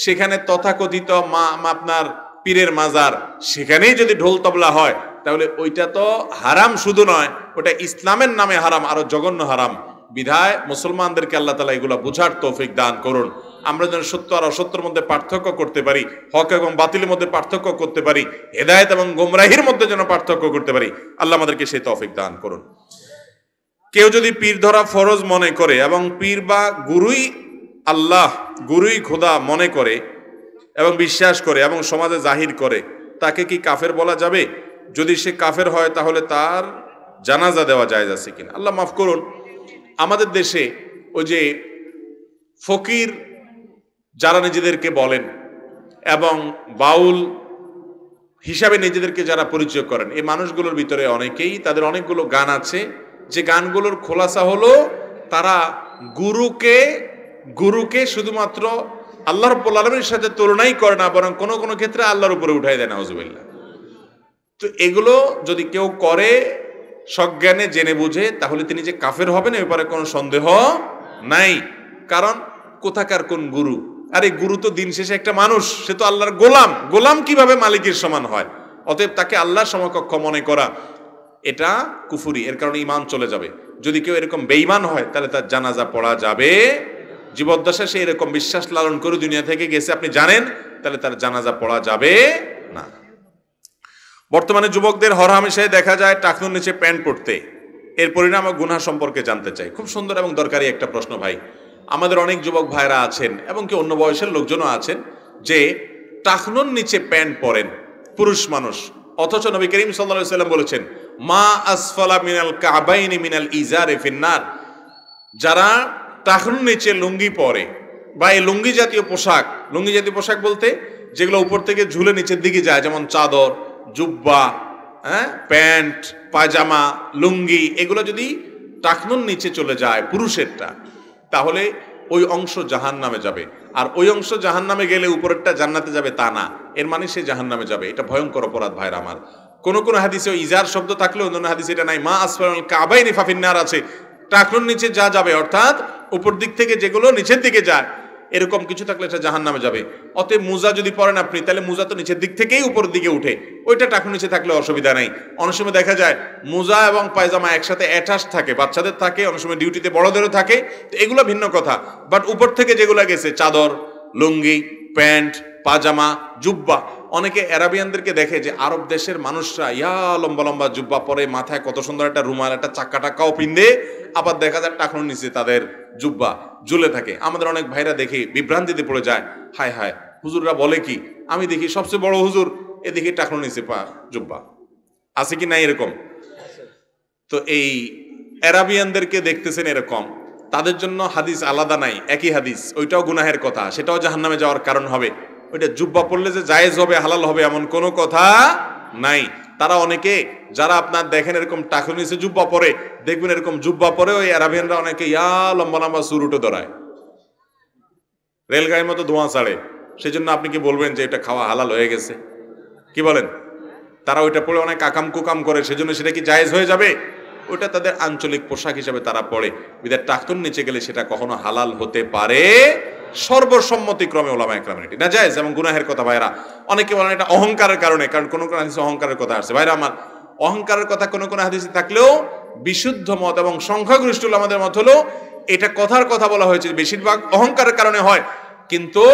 সেখানে তথাকথিত আপনার পীরের মাজার, সেখানেই যদি ঢোল তবলা হয় তাহলে ওইটা তো হারাম শুধু নয়, ওটা ইসলামের নামে হারাম, আরো জঘন্য হারাম। বিধায় মুসলমানদেরকে আল্লাহ তাআলা এগুলো বুঝার তৌফিক দান করুন। আমরা যেন সত্য আর অসত্যের মধ্যে পার্থক্য করতে পারি, হক এবং বাতিলের মধ্যে পার্থক্য করতে পারি, হেদায়েত এবং গোমরাহির মধ্যে যেন পার্থক্য করতে পারি। আল্লাহ আমাদেরকে সেই তৌফিক দান করুন। কেউ যদি পীর ধরা ফরজ মনে করে এবং পীর বা গুরুই আল্লাহ, গুরুই খোদা মনে করে এবং বিশ্বাস করে এবং সমাজে জাহির করে, তাকে কি কাফের বলা যাবে? যদি সে কাফের হয় তাহলে তার জানাজা দেওয়া জায়েজ আছে কিনা? আল্লাহ মাফ করুন, আমাদের দেশে ওই যে ফকির যারা নিজেদেরকে বলেন এবং বাউল হিসাবে নিজেদেরকে যারা পরিচয় করেন, এই মানুষগুলোর ভিতরে অনেকেই, তাদের অনেকগুলো গান আছে, যে গানগুলোর খোলাসা হলো তারা গুরুকে শুধুমাত্র আল্লাহ রাব্বুল আলামিনের সাথে তুলনাই করে না, বরং কোনো কোনো ক্ষেত্রে আল্লাহর উপরে উঠাই দেয়, নাউজুবিল্লাহ। তো এগুলো যদি কেউ করে সজ্ঞানে জেনে বুঝে, তাহলে তিনি যে কাফের হবেন এ ব্যাপারে কোনো সন্দেহ নাই। কারণ কোথাকার কোন গুরু? আরে গুরু তো দিন শেষে একটা মানুষ, সে তো আল্লাহর গোলাম কিভাবে মালিকের সমান হয়? অতএব তাকে আল্লাহর সমকক্ষ মনে করা এটা কুফরি, এর কারণে ঈমান চলে যাবে। যদি কেউ এরকম বেঈমান হয় তাহলে তার জানাজা পড়া যাবে। জীবদ্দশায় সে এরকম বিশ্বাস লালন করে দুনিয়া থেকে গেছে, আপনি জানেন, তাহলে তার জানাজা পড়া যাবে না। বর্তমানে যুবকদের হরহামেশাই দেখা যায় টাকনুর নিচে প্যান্ট পরতে, এর পরিণাম ও গুনাহ সম্পর্কে জানতে চাই। খুব সুন্দর এবং দরকারি একটা প্রশ্ন ভাই। আমাদের অনেক যুবক ভাইরা আছেন এবং কি অন্য বয়সের লোকজনও আছেন যে টাকনুর নিচে প্যান্ট পরেন, পুরুষ মানুষ, অথচ নবী করিম সাল্লাল্লাহু আলাইহি ওয়াসাল্লাম বলেছেন, মা আসফালা মিনাল কাবাইনি মিনাল ইজারে ফিন্নার। যারা টাকনুর নিচে লুঙ্গি পরে বা এই লুঙ্গি জাতীয় পোশাক বলতে যেগুলো উপর থেকে ঝুলে নিচের দিকে যায়, যেমন চাদর, জুব্বা, প্যান্ট, পায়জামা, লুঙ্গি, এগুলো যদি টাকনুর নিচে চলে যায় পুরুষেরটা, তাহলে ওই অংশ জাহান্নামে যাবে। আর ওই অংশ জাহান্নামে গেলে উপরেরটা জান্নাতে যাবে তা না, এর মানে সে জাহান্নামে যাবে। এটা ভয়ঙ্কর অপরাধ ভাইরা আমার। কোন কোন হাদিসে ইজার শব্দ থাকলেও অন্য হাদিসে এটা নাই। মা আসফালাল কাবাইনি ফাফিন্নার আছে, টাকনুর নিচে যা যাবে, অর্থাৎ উপর দিক থেকে যেগুলো নিচের দিকে যায়, এরকম কিছু থাকলে এটা জাহান্নামে যাবে। অতএব মোজা যদি পরেন আপনি, তাহলে মোজা তো নিচের দিক থেকেই উপর দিকে উঠে, ওইটা টাকনুর নিচে থাকলে অসুবিধা নাই। অনেক সময় দেখা যায় মোজা এবং পায়জামা একসাথে অ্যাটাচ থাকে, বাচ্চাদের থাকে, অনেক সময় ডিউটিতে বড়দেরও থাকে, তো এগুলো ভিন্ন কথা। বাট উপর থেকে যেগুলো গেছে, চাদর, লুঙ্গি, প্যান্ট, পাজামা, জুব্বা, অনেকে আরাবিয়ানদেরকে দেখে যে আরব দেশের মানুষরা ইয়া লম্বা লম্বা জুব্বা পরে, মাথায় কত সুন্দর একটা রুমাল, একটা চাক্কা টাক্কাও পিন্দে, আবার দেখা যায় টাকনুর নিচে তাদের জুব্বা ঝুলে থাকে। আমাদের অনেক ভাইরা দেখি বিভ্রান্তিতে পড়ে যায়, হায় হায় হুজুররা বলে কি, আমি দেখি সবচেয়ে বড় হুজুর এদিকে টাকনুর নিচে জুব্বা আছে কি নাই এরকম। তো এই আরাবিয়ানদেরকে দেখতেছেন এরকম, তাদের জন্য হাদিস আলাদা নাই, একই হাদিস, ওইটাও গুনাহের কথা, সেটাও জাহান্নামে যাওয়ার কারণ হবে। ওইটা জুব্বা পড়লে যে জায়েজ হবে, হালাল হবে, এমন কোনো কথা নাই। তারা অনেকে যারা আপনার দেখেন এরকম টাকনুর নিচে জুব্বা পরে, দেখবেন এরকম জুব্বা পরে ওই আরাবিয়ানরা অনেকে ইয়া লম্বা লম্বা সুর উঠে ধরায়, রেলগাড়ির মতো ধোঁয়া ছাড়ে। সেই জন্য আপনি কি বলবেন যে এটা খাওয়া হালাল হয়ে গেছে? কি বলেন? তারা ওইটা পরে অনেক আকাম কুকাম করে, সেজন্য সেটা কি জায়েজ হয়ে যাবে? ওটা তাদের আঞ্চলিক পোশাক হিসাবে তারা পড়ে, বিধায় টাকনুর নিচে গেলে সেটা কখনো হালাল হতে পারে সর্বসম্মতিক্রমে ওলামা একরামের এটি না জায়েজ এবং গুনাহের কথা। ভাইরা অনেকে বলেন এটা অহংকারের কারণে, কারণ কোন কোন হাদিসে অহংকারের কথা আসছে। ভাইরা আমার, অহংকারের কথা কোন কোন হাদিসে থাকলেও বিশুদ্ধ মত এবং সংখ্যাগরিষ্ঠ আমাদের মত হলো এটা কথার কথা বলা হয়েছে, বেশিরভাগ অহংকারের কারণে হয়, কিন্তু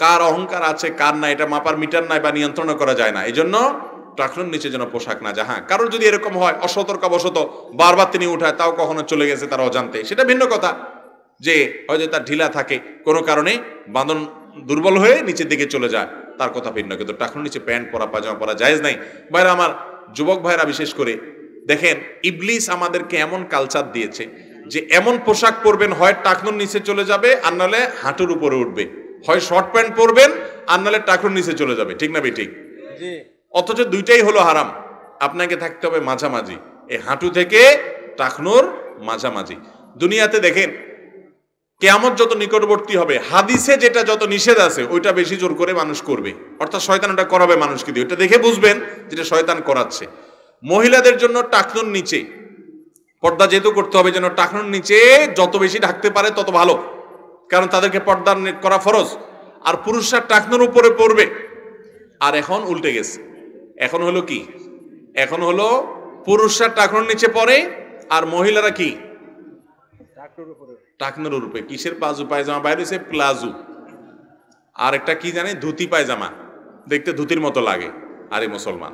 কার অহংকার আছে কার না এটা মাপার মিটার নাই বা নিয়ন্ত্রণ করা যায় না। এই জন্য টাকনুর নিচে যেন পোশাক না যায়। হ্যাঁ, কারোর যদি এরকম হয় অসতর্কবশত বারবার তিনি উঠায়, তাও কখনো চলে গেছে তার অজান্তে, সেটা ভিন্ন কথা। যে হয়তো তার ঢিলা থাকে, কোনো কারণে বাঁধন দুর্বল হয়ে নিচের দিকে চলে যায়, তার কথা ভিন্ন। কিন্তু টাকনুর নিচে প্যান্ট পরা, পাজামা পরা জায়েজ নাই। ভাইরা আমার, যুবক ভাইরা বিশেষ করে দেখেন, ইবলিস আমাদেরকে এমন কালচার দিয়েছে যে এমন পোশাক পরবেন, হয় টাকনুর নিচে চলে যাবে আর নাহলে হাঁটুর উপরে উঠবে, হয় শর্ট প্যান্ট পরবেন আর নাহলে টাকনুর নিচে চলে যাবে। ঠিক না বেঠিক? অথচ দুইটাই হলো হারাম। আপনাকে থাকতে হবে মাঝামাঝি, এই হাঁটু থেকে টাকনুর মাঝামাঝি। দুনিয়াতে দেখেন কিয়ামত যত নিকটবর্তী হবে, হাদিসে যেটা যত নিষেধ আছে ওইটা বেশি জোর করে মানুষ করবে, অর্থাৎ শয়তান ওটা করাবে মানুষকে দিয়ে। ওটা দেখে বুঝবেন যেটা শয়তান করাচ্ছে। মহিলাদের জন্য টাকনুর নিচে পর্দা যেহেতু করতে হবে, যেন টাকনুর নিচে যত বেশি ঢাকতে পারে তত ভালো, কারণ তাদেরকে পর্দা করা ফরজ। আর পুরুষরা টাকনুর উপরে পড়বে। আর এখন উল্টে গেছে, এখন হলো কি, এখন হলো পুরুষরা টাকনুর নিচে পড়ে আর মহিলারা কি টাকনুর উপরে। কিসের প্লাজো পায়জামা বাইরে হয়েছে? প্লাজো। আর একটা কি জানে, ধুতি পায়জামা, দেখতে ধুতির মতো লাগে। আরে মুসলমান,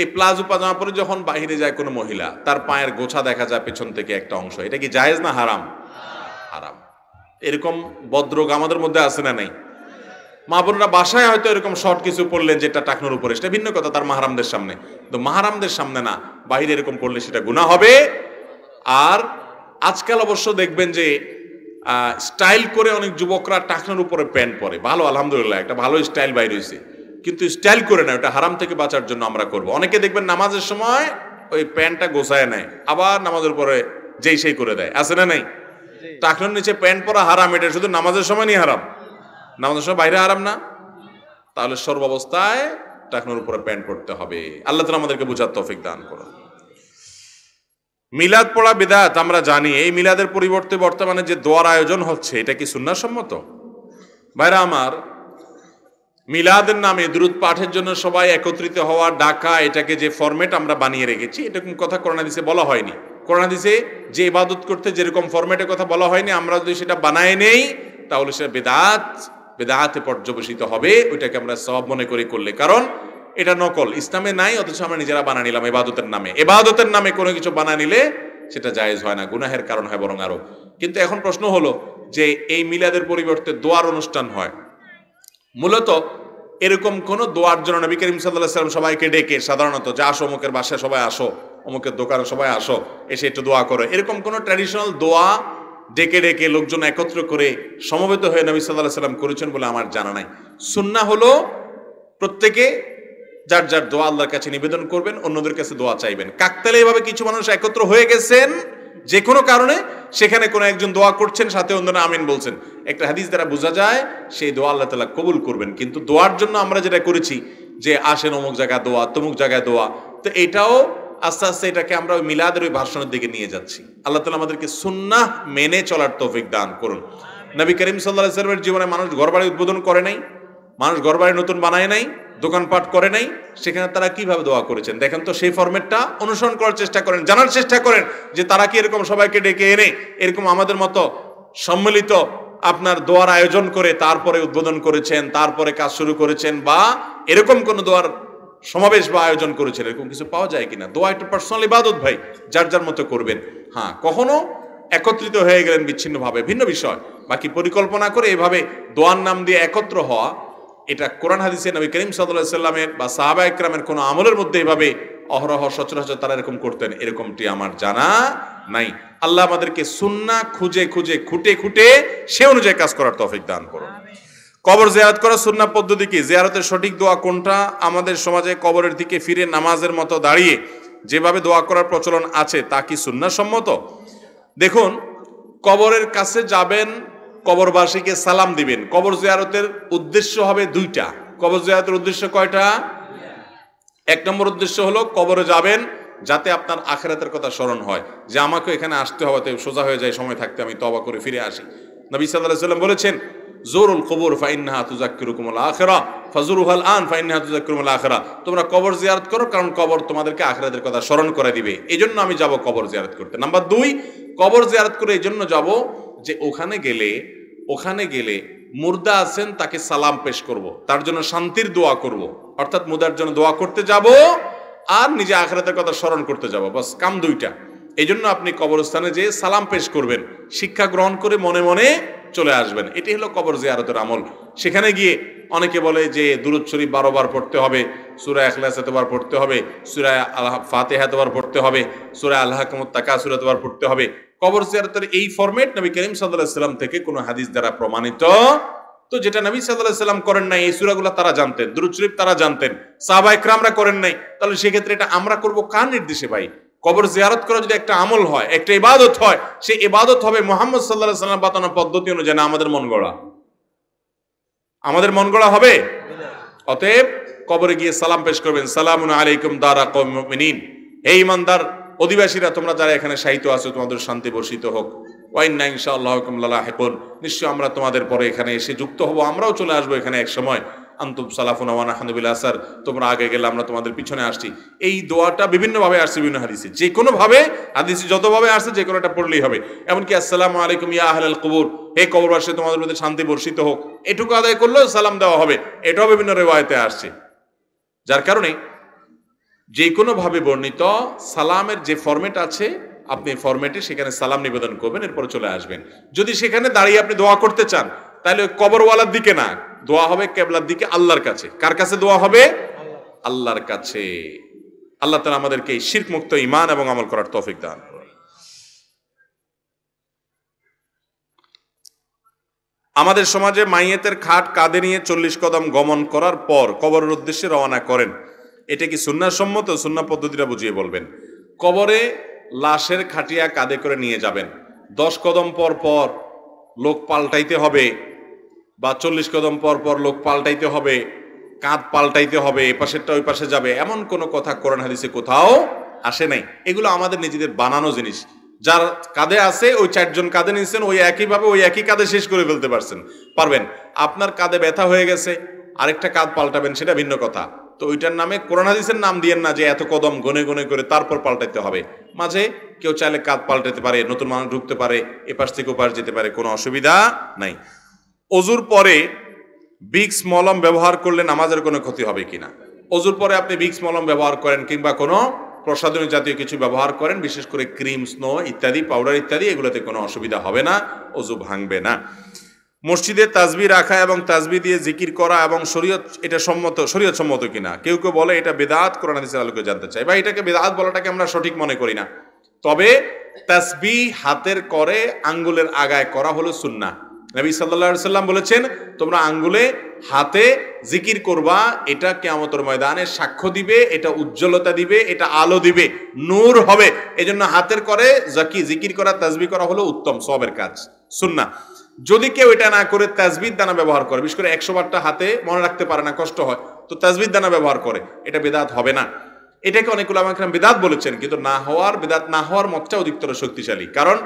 এই প্লাজো পায়জামা পরে যখন বাইরে যায় কোনো মহিলা, তার পায়ের গোছা দেখা যায় পেছন থেকে একটা অংশ, এটা কি জায়েজ না হারাম? হারাম। এরকম বদরোগ আমাদের মধ্যে আছে না নাই? মা বোনরা বাসায় হয়তো এরকম শর্ট কিছু পড়লেন যেটা টাকনুর উপরে, সেটা ভিন্ন কথা, তার মাহারামদের সামনে। তো মাহারামদের সামনে না, বাইরে এরকম পড়লে সেটা গুনাহ হবে। আর আজকাল অবশ্য দেখবেন যে স্টাইল করে অনেক যুবকরা টাকনুর উপরে প্যান্ট পরে, ভালো, আলহামদুলিল্লাহ, একটা ভালো স্টাইল বাইরে হয়েছে, কিন্তু স্টাইল করে না, ওটা হারাম থেকে বাঁচার জন্য আমরা করব। অনেকে দেখবেন নামাজের সময় ওই প্যান্টটা গোছায় নেয়, আবার নামাজের পরে যেই সেই করে দেয়, আছে না নাই? টাকনুর নিচে প্যান্ট পরা হারাম, এটা শুধু নামাজের সময় নিয়ে হারাম, নামাজের সময় বাইরে হারাম না। তাহলে সর্বাবস্থায় টাকনুর উপরে প্যান্ট পরতে হবে। আল্লাহ তাআলা আমাদেরকে বুঝার তৌফিক দান করুন। মিলাদ পড়া বিদআত আমরা জানি। এই মিলাদের পরিবর্তে বর্তমানে যে দোয়ার আয়োজন হচ্ছে, এটা কি সুন্নাহ সম্মত? ভাইরা আমার, মিলাদের নামে দুরূদ পাঠের জন্য সবাই একত্রিত হওয়া, ডাকা, এটাকে যে ফরম্যাট আমরা বানিয়ে রেখেছি, এরকম কথা কোরআন হাদিসে বলা হয়নি। কোরআন হাদিসে যে ইবাদত করতে যেরকম ফরম্যাটের কথা বলা হয়নি, আমরা যদি সেটা বানায় নেই তাহলে সেটা বেদাতে পর্যবসিত হবে। ওইটাকে আমরা সওয়াব মনে করে করলে, কারণ এটা নকল, ইসলামে নাই, অথচ আমরা নিজেরা বানা নিলাম ইবাদতের নামে। ইবাদতের নামে কোনো কিছু বানা নিলে সেটা জায়েজ হয় না, গুনাহের কারণ হয় বরং আরো। কিন্তু এখন প্রশ্ন হলো যে এই মিলাদের পরিবর্তে দোয়ার অনুষ্ঠান হয়, মূলত এরকম কোন দোয়ার জন্য নবী করিম সাল্লাল্লাহু আলাইহি ওয়াসাল্লাম সবাইকে ডেকে, সাধারণত যে আসো অমুকের বাসায় সবাই আসো, অমুকের দোকানে সবাই আসো, এসে একটু দোয়া করো, এরকম কোন ট্র্যাডিশনাল দোয়া ডেকে ডেকে লোকজন একত্র করে সমবেত হয়ে নবী সাল্লাল্লাহু আলাইহি ওয়াসাল্লাম করেছেন বলে আমার জানা নাই। সুন্নাহ হলো প্রত্যেকে যার যার দোয়া আল্লাহর কাছে নিবেদন করবেন, অন্যদের কাছে দোয়া চাইবেন। কাকতালে এভাবে কিছু মানুষ একত্র হয়ে গেছেন যে কোনো কারণে, সেখানে কোনো একজন দোয়া করছেন, সাথে অন্যরা আমিন বলছেন, একটা হাদিস দ্বারা বোঝা যায় সেই দোয়া আল্লাহ তাআলা কবুল করবেন। কিন্তু দোয়ার জন্য আমরা যেটা করেছি যে আসেন অমুক জায়গায় দোয়া, তমুক জায়গায় দোয়া, তো এটাও আস্তে আস্তে এটাকে আমরা ওই মিলাদের ওই ভার্সনের দিকে নিয়ে যাচ্ছি। আল্লাহ তাআলা আমাদেরকে সুন্নাহ মেনে চলার তৌফিক দান করুন। নবী করিম সাল্লাল্লাহু আলাইহি ওয়াসাল্লামের জীবনে মানুষ ঘরবাড়ি উদ্বোধন করে নাই, মানুষ ঘরবাড়ি নতুন বানায় নাই, দোকানপাট করে নাই, সেখানে তারা কিভাবে দোয়া করেছেন দেখেন তো। সেই ফরম্যাটটা অনুসরণ করার চেষ্টা করেন, জানার চেষ্টা করেন যে তারা কি এরকম সবাইকে ডেকে এনে এরকম আমাদের মতো সম্মিলিত আপনার দোয়ার আয়োজন করে তারপরে উদ্বোধন করেছেন, তারপরে কাজ শুরু করেছেন, বা এরকম কোন দোয়ার সমাবেশ বা আয়োজন করেছেন, এরকম কিছু পাওয়া যায় কিনা। দোয়া একটা পার্সোনাল ইবাদত ভাই, যার যার মতো করবেন। হ্যাঁ, কখনো একত্রিত হয়ে গেলেন বিচ্ছিন্নভাবে ভিন্ন বিষয়, বাকি পরিকল্পনা করে এভাবে দোয়ার নাম দিয়ে একত্র হওয়া, এটা কোরআন হাদিসে নবী করিম সাল্লাল্লাহু আলাইহি সাল্লামের বা সাহাবা ইকরামের কোনো আমলের মধ্যে এভাবে অহরহ সচরাচর তারা এরকম করতেন, এরকমটি আমার জানা নাই। আল্লাহ আমাদেরকে সুন্নাহ খুঁজে খুঁজে খুঁটে খুঁটে সে অনুযায়ী কাজ করার তৌফিক দান করুন। কবর জিয়ারত করার সুন্নাহ পদ্ধতি কি? জিয়ারতের সঠিক দোয়া কোনটা? আমাদের সমাজে কবরের দিকে ফিরে নামাজের মতো দাঁড়িয়ে যেভাবে দোয়া করার প্রচলন আছে তা কি সুন্নাহ সম্মত? দেখুন, কবরের কাছে যাবেন, কবরবাসীকে সালাম দিবেন। কবর জিয়ারতের উদ্দেশ্য হবে দুইটা। কবর জিয়ারতের উদ্দেশ্য কয়টা? এক নম্বর উদ্দেশ্য হলো কবরে যাবেন যাতে আপনার আখিরাতের কথা স্মরণ হয়, যে আমাকে এখানে আসতে হবে, তাই সোজা হয়ে যায় সময় থাকতে আমি তওবা করে ফিরে আসি। নবী সাল্লাল্লাহু আলাইহি ওয়াসাল্লাম বলেছেন, জুরুল কুবুর ফাইন্নাহা তুযাক্কিরুকুমুল আখিরা ফাজুরুহাল আন ফাইন্নাহা তুযাক্কিরুকুমুল আখিরা। তোমরা কবর জিয়ারত করো, কারণ কবর তোমাদেরকে আখিরাতের কথা স্মরণ করে দিবে। এইজন্য আমি যাব কবর জিয়ারত করতে। নাম্বার 2, কবর জিয়ারত করে এইজন্য যাব যে ওখানে গেলে মুর্দা আছেন তাকে সালাম পেশ করব, তার জন্য শান্তির দোয়া করব, অর্থাৎ মুর্দার জন্য দোয়া করতে যাব আর নিজে আখিরাতের কথা স্মরণ করতে যাব, বাস কাম দুইটা। এই জন্য আপনি কবরস্থানে যেয়ে সালাম পেশ করবেন, শিক্ষা গ্রহণ করে মনে মনে চলে আসবেন। এটি হলো কবর জিয়ারতের আমল। সেখানে গিয়ে অনেকে বলে যে দুরূদ শরীফ 12 বার পড়তে হবে, সূরা ইখলাস এতবার পড়তে হবে, সূরা ফাতিহা এতবার পড়তে হবে, সূরা আল-হাকুমুত তাকাসুর এতবার পড়তে হবে। কবর জিয়ারতের এই ফরম্যাট নবী করিম সাল্লাল্লাহু আলাইহি ওয়াসাল্লাম থেকে কোনো হাদিস দ্বারা প্রমাণিত। তো যেটা নবী সাল্লাল্লাহু আলাইহি ওয়াসাল্লাম করেন নাই, এই সূরাগুলো তারা জানতেন, দুরূদ শরীফ তারা জানতেন, সাহাবা ইকরামরা করেন নাই, তাহলে সেক্ষেত্রে এটা আমরা করব কার নির্দেশে ভাই? কবর জিয়ারত করা যদি একটা আমল হয়, একটা ইবাদত হয়, সেই ইবাদত হবে মুহাম্মদ সাল্লাল্লাহু আলাইহি ওয়াসাল্লাম বাতানো পদ্ধতি অনুযায়ী, না আমাদের মন গড়া। আমাদের মন গড়া হবে। অতএব কবরে গিয়ে সালাম পেশ করবেন, সালামুন আলাইকুম দারা কওমিল মুমিনিন, হে ঈমানদার অধিবাসীরা, তোমরা যারা এখানে শায়িত আছো তোমাদের শান্তি বর্ষিত হোক। ওয়া ইন্না ইনশাআল্লাহু বিকুম লালাহিকুন, নিশ্চয় আমরা তোমাদের পরে এখানে এসে যুক্ত হব, আমরাও চলে আসবো এখানে এক সময়। আনতুম সালাফুনা ওয়া নাহনু বিল আসার, তোমরা আগে গেলে আমরা তোমাদের পিছনে আসছি। এই দোয়াটা বিভিন্নভাবে আসছে, বিভিন্ন হাদিসে, যে কোনো ভাবে হাদিসে যতভাবে আসছে যে কোনোটা পড়লেই হবে। এমনকি আসসালামু আলাইকুম ইয়া আহলাল কুবুর, হে কবরবাসী তোমাদের মধ্যে শান্তি বর্ষিত হোক, এটুকু আদায় করলেও সালাম দেওয়া হবে, এটাও বিভিন্ন রিওয়ায়াতে আসছে। যার কারণে যে কোনো ভাবে বর্ণিত সালামের যে ফরম্যাট আছে, আপনি ফরম্যাটে সেখানে সালাম নিবেদন করবেন, এরপরে চলে আসবেন। যদি সেখানে দাঁড়িয়ে আপনি দোয়া করতে চান, তাহলে কবরওয়ালার দিকে না, দোয়া হবে কিবলার দিকে, আল্লাহর কাছে। কার কাছে দোয়া হবে? আল্লাহর কাছে। আল্লাহ তাআলা আমাদেরকে এই শিরক মুক্ত ঈমান এবং আমল করার তৌফিক দান করুন। আমাদের সমাজে মাইয়েতের খাট কাঁধে নিয়ে 40 কদম গমন করার পর কবরের উদ্দেশ্যে রওনা করেন, এটা কি সুন্নাহ সম্মত? সুন্নাহ পদ্ধতিটা বুঝিয়ে বলবেন। কবরে লাশের খাটিয়া কাঁধে করে নিয়ে যাবেন, 10 কদম পর পর লোক পাল্টাইতে হবে, বা 40 কদম পর পর লোক পাল্টাইতে হবে, কাঁধ পাল্টাইতে হবে, এ পাশেরটা ওই পাশে যাবে, এমন কোনো কথা কোরআন হাদিসে কোথাও আসে নাই। এগুলো আমাদের নিজেদের বানানো জিনিস। যার কাঁধে আছে ওই 4 জন কাঁধে নিয়েছেন, ওই একইভাবে ওই একই কাঁধে শেষ করে ফেলতে পারবেন। আপনার কাঁধে ব্যথা হয়ে গেছে, আরেকটা কাঁধ পাল্টাবেন, সেটা ভিন্ন কথা। তো ওইটার নামে কোরআন হাদিসের নাম দিয়েন না যে এত কদম গনে গনে করে তারপর পাল্টাইতে হবে। মাঝে কেউ চাইলে কাঁধ পাল্টাতে পারে, নতুন মানুষ ঢুকতে পারে, এপাশ থেকে ওপাশ যেতে পারে, কোনো অসুবিধা নাই। অজুর পরে ভিক্স মলম ব্যবহার করলে নামাজের কোনো ক্ষতি হবে কিনা? অজুর পরে আপনি ভিক্স মলম ব্যবহার করেন কিংবা কোনো প্রসাধনী জাতীয় কিছু ব্যবহার করেন, বিশেষ করে ক্রিম, স্নো ইত্যাদি, পাউডার ইত্যাদি, এগুলোতে কোনো অসুবিধা হবে না, অজু ভাঙবে না। মসজিদে তাসবিহ রাখা এবং তাসবিহ দিয়ে জিকির করা এবং শরীয়ত, এটা শরীয়ত সম্মত কিনা? কেউ কেউ বলে এটা বিদআত, কোরআন হাদিসের আলোকে জানতে চাই। বা এটাকে বিদআত বলাটাকে আমরা সঠিক মনে করি না। তবে তাসবিহ হাতের করে আঙ্গুলের আগায় করা হলো সুন্নাহ। নবী সাল্লাল্লাহু আলাইহি সাল্লাম বলেছেন, তোমরা আঙ্গুলে হাতে জিকির করবা, এটা কিয়ামতের ময়দানে সাক্ষ্য দিবে, এটা উজ্জ্বলতা দিবে, এটা আলো দিবে, নূর হবে। এজন্য হাতের করে জিকির করা, তাসবিহ করা হলো উত্তম সওয়াবের কাজ, সুন্নাহ। যদি কেউ এটা না করে তাসবিহ দানা ব্যবহার করে, বিশেষ করে 100 বারটা হাতে মনে রাখতে পারে না, কষ্ট হয়, তো তাসবিহ দানা ব্যবহার করে, এটা বিদআত হবে না। এটাকে অনেক উলামা কেরাম বিদআত বলেছেন, কিন্তু বিদআত না হওয়ার মতটা অধিকতর শক্তিশালী। কারণ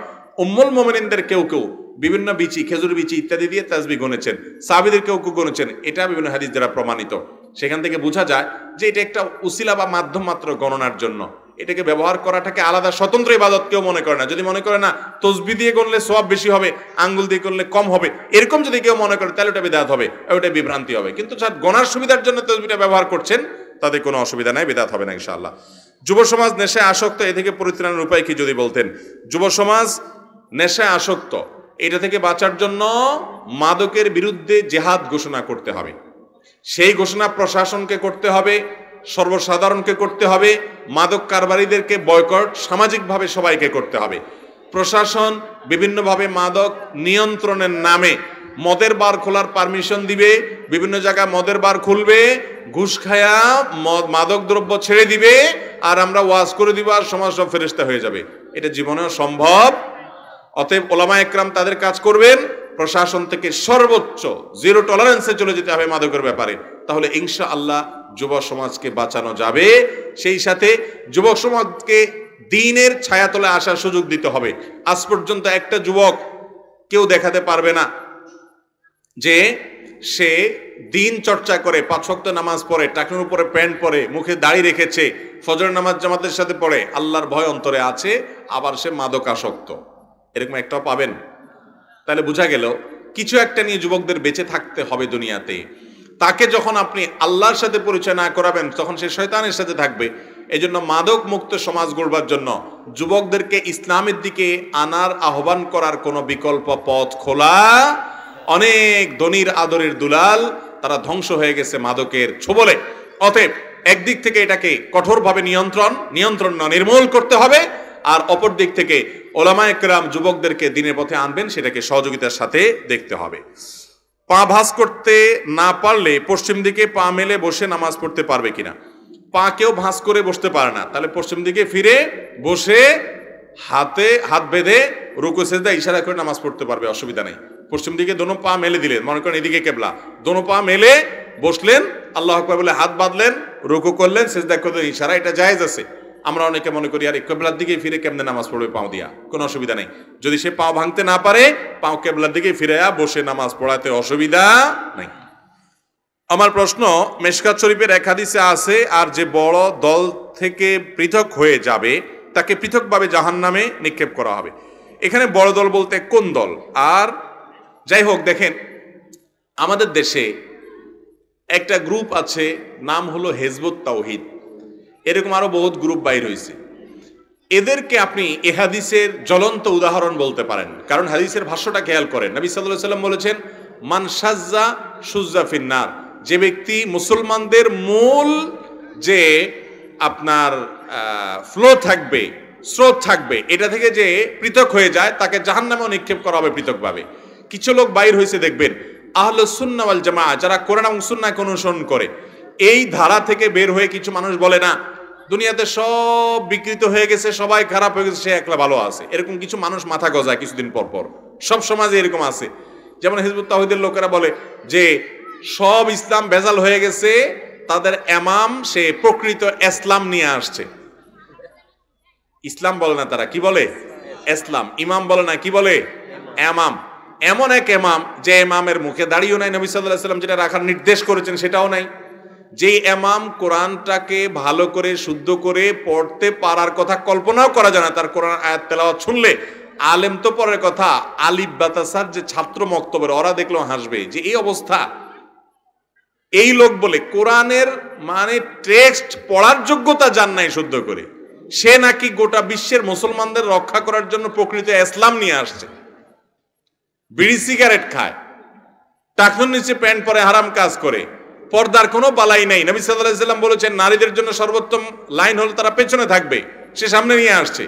উম্মুল মুমিনিনদের কেউ কেউ বিভিন্ন বিচি, খেজুর বিচি ইত্যাদি দিয়ে তাসবিহ গণেছেন, সাহাবীদের কেউ কেউ গণেছেন, এটা বিভিন্ন হাদিস দ্বারা প্রমাণিত। সেখান থেকে বোঝা যায় যে এটা একটা উসিলা বা মাধ্যম মাত্র গণনার জন্য। এটাকে ব্যবহার করাটাকে আলাদা স্বতন্ত্র ইবাদত কেউ মনে করে না। যদি মনে করে না তাসবিহ দিয়ে গণলে সওয়াব বেশি হবে, আঙ্গুল দিয়ে করলে কম হবে, এরকম যদি কেউ মনে করে, তাহলে ওটা বিদআত হবে, ওটা বিভ্রান্তি হবে। কিন্তু যারা গণার সুবিধার জন্য তাসবিহটা ব্যবহার করছেন, তাদের কোনো অসুবিধা নাই, বিদআত হবে না ইনশাআল্লাহ। যুব সমাজ নেশায় আসক্ত, এ থেকে পরিত্রাণের উপায় কি যদি বলতেন? যুব সমাজ নেশায় আসক্ত, এটা থেকে বাঁচার জন্য মাদকের বিরুদ্ধে জিহাদ ঘোষণা করতে হবে। সেই ঘোষণা প্রশাসনকে করতে হবে, সর্বসাধারণকে করতে হবে, মাদক কারবারিদেরকে বয়কট সামাজিকভাবে সবাইকে করতে হবে। প্রশাসন বিভিন্নভাবে মাদক নিয়ন্ত্রণের নামে মদের বার খোলার পারমিশন দিবে, বিভিন্ন জায়গায় মদের বার খুলবে, ঘুষ খায়া মাদক দ্রব্য ছেড়ে দিবে, আর আমরা ওয়াজ করে দিব, আর সমাজ সব ফেরেশতা হয়ে যাবে। এটা জীবনেও সম্ভব। অতএব ওলামা একরাম তাদের কাজ করবেন, প্রশাসন থেকে সর্বোচ্চ জিরো টলারেন্সে চলে যেতে হবে মাদকের ব্যাপারে, তাহলে ইনশাআল্লাহ যুব সমাজকে বাঁচানো যাবে। সেই সাথে যুবক সমাজকে দ্বীনের ছায়াতলে আসার সুযোগ দিতে হবে। আজ পর্যন্ত একটা যুবক কেউ দেখাতে পারবে না যে সে দ্বীন চর্চা করে, 5 ওয়াক্ত নামাজ পড়ে, টাকনুর উপরে প্যান্ট পরে, মুখে দাড়ি রেখেছে, ফজর নামাজ জামাতের সাথে পড়ে, আল্লাহর ভয় অন্তরে আছে, আবার সে মাদক আসক্ত, এরকম একটাও পাবেন? তাহলে বোঝা গেল কিছু একটা নিয়ে যুবকদের বেঁচে থাকতে হবে দুনিয়াতে। তাকে যখন আপনি আল্লাহর সাথে পরিচয় না করাবেন, তখন সে শয়তানের সাথে থাকবে। এই জন্য মাদক মুক্ত সমাজ গড়বার জন্য যুবকদেরকে ইসলামের দিকে আনার আহ্বান করার কোনো বিকল্প পথ খোলা। অনেক ধনীর আদরের দুলাল, তারা ধ্বংস হয়ে গেছে মাদকের ছোবলে। অতএব একদিক থেকে এটাকে কঠোরভাবে নির্মূল করতে হবে, আর অপর দিক থেকে ওলামায়ে কেরাম যুবকদেরকে দ্বীনের পথে আনবেন, সেটাকে সহযোগিতার সাথে দেখতে হবে। পা ভাঁজ করতে না পারলে পশ্চিম দিকে পা মেলে বসে নামাজ পড়তে পারবে কিনা? পা কেউ ভাঁজ করে বসতে পারে না, তাহলে পশ্চিম দিকে ফিরে বসে হাতে হাত বেঁধে রুকু সেজদা ইশারা করে নামাজ পড়তে পারবে, অসুবিধা নেই। পশ্চিম দিকে দোনো পা মেলে দিলেন, মনে করেন এদিকে কেবলা, দোনো পা মেলে বসলেন, আল্লাহু আকবার বলে হাত বাঁধলেন, রুকু করলেন, সেজদা করলেন, ইশারা, এটা জায়েজ আছে। আমরা অনেকে মনে করি আর কেবলার দিকে ফিরে কেমনে নামাজ পড়বে পাও দিয়া, কোনো অসুবিধা নেই। যদি সে পাও ভাঙতে না পারে, পাও কেবলার দিকে ফিরে বসে নামাজ পড়াতে অসুবিধা নেই। আমার প্রশ্ন, মেশকাত শরীফের এক হাদিসে আছে, আর যে বড় দল থেকে পৃথক হয়ে যাবে তাকে পৃথকভাবে জাহান্নামে নিক্ষেপ করা হবে। এখানে বড় দল বলতে কোন দল? আর যাই হোক, দেখেন আমাদের দেশে একটা গ্রুপ আছে, নাম হলো হিজবুত তাওহীদ, এরকম আরো বহুত গ্রুপ বাইর হয়েছে। এদেরকে আপনি এ হাদিসের জ্বলন্ত উদাহরণ বলতে পারেন, কারণ হাদিসের ভাষ্যটা খেয়াল করেন। নবী সাল্লাল্লাহু আলাইহি ওয়াসাল্লাম বলেছেন, মান শাজ্জা সুজ্জা ফিন্নার, যে ব্যক্তি মুসলমানদের মূল যে আপনার ফ্লো থাকবে, স্রোত থাকবে, এটা থেকে যে পৃথক হয়ে যায় তাকে জাহান্নামেও নিক্ষেপ করা হবে পৃথকভাবে। কিছু লোক বাইর হয়েছে দেখবেন, আহলুস সুন্নাহ ওয়াল জামাআহ, যারা কোরআন এবং সুন্নাহকে অনুসরণ করে, এই ধারা থেকে বের হয়ে কিছু মানুষ বলে না, দুনিয়াতে সব বিকৃত হয়ে গেছে, সবাই খারাপ হয়ে গেছে, সে একলা ভালো আছে। এরকম কিছু মানুষ মাথা গজায় কিছুদিন পর পর, সব সমাজে এরকম আছে। যেমন হিজবুত তাওহীদের লোকেরা বলে যে সব ইসলাম ভেজাল হয়ে গেছে, তাদের ইমাম সে প্রকৃত ইসলাম নিয়ে আসছে। ইসলাম বলে না তারা, কি বলে? ইসলাম। ইমাম বলে না, কি বলে? ইমাম। এমন এক ইমাম যে ইমামের মুখে দাড়িও নাই, নবী সাল্লাল্লাহু আলাইহি ওয়াসাল্লাম যেটা রাখার নির্দেশ করেছেন সেটাও নাই, যে ইমাম কোরআনটাকে ভালো করে শুদ্ধ করে পড়তে পারার কথা কল্পনাও করা যায় না, তার কোরআন আয়াত তেলাওয়াত শুনলে আলেম তো পরের কথা, আলিফ বাতাসার যে ছাত্র মক্তবের ওরা দেখলেও হাসবে যে এই অবস্থা। এই লোক বলে কোরআনের মানে টেক্সট পড়ার যোগ্যতা জান নাই শুদ্ধ করে, সে নাকি গোটা বিশ্বের মুসলমানদের রক্ষা করার জন্য প্রকৃত ইসলাম নিয়ে আসছে। বিড়ি সিগারেট খায়, টাকনুর নিচে প্যান্ট পরে হারাম কাজ করে, পর্দার কোনো বালাই নাই। নবী সাল্লাল্লাহু আলাইহি ওয়াসাল্লাম বলেছেন নারীদের জন্য সর্বোত্তম লাইন হলো তারা পেছনে থাকবে, সে সামনে নিয়ে আসছে,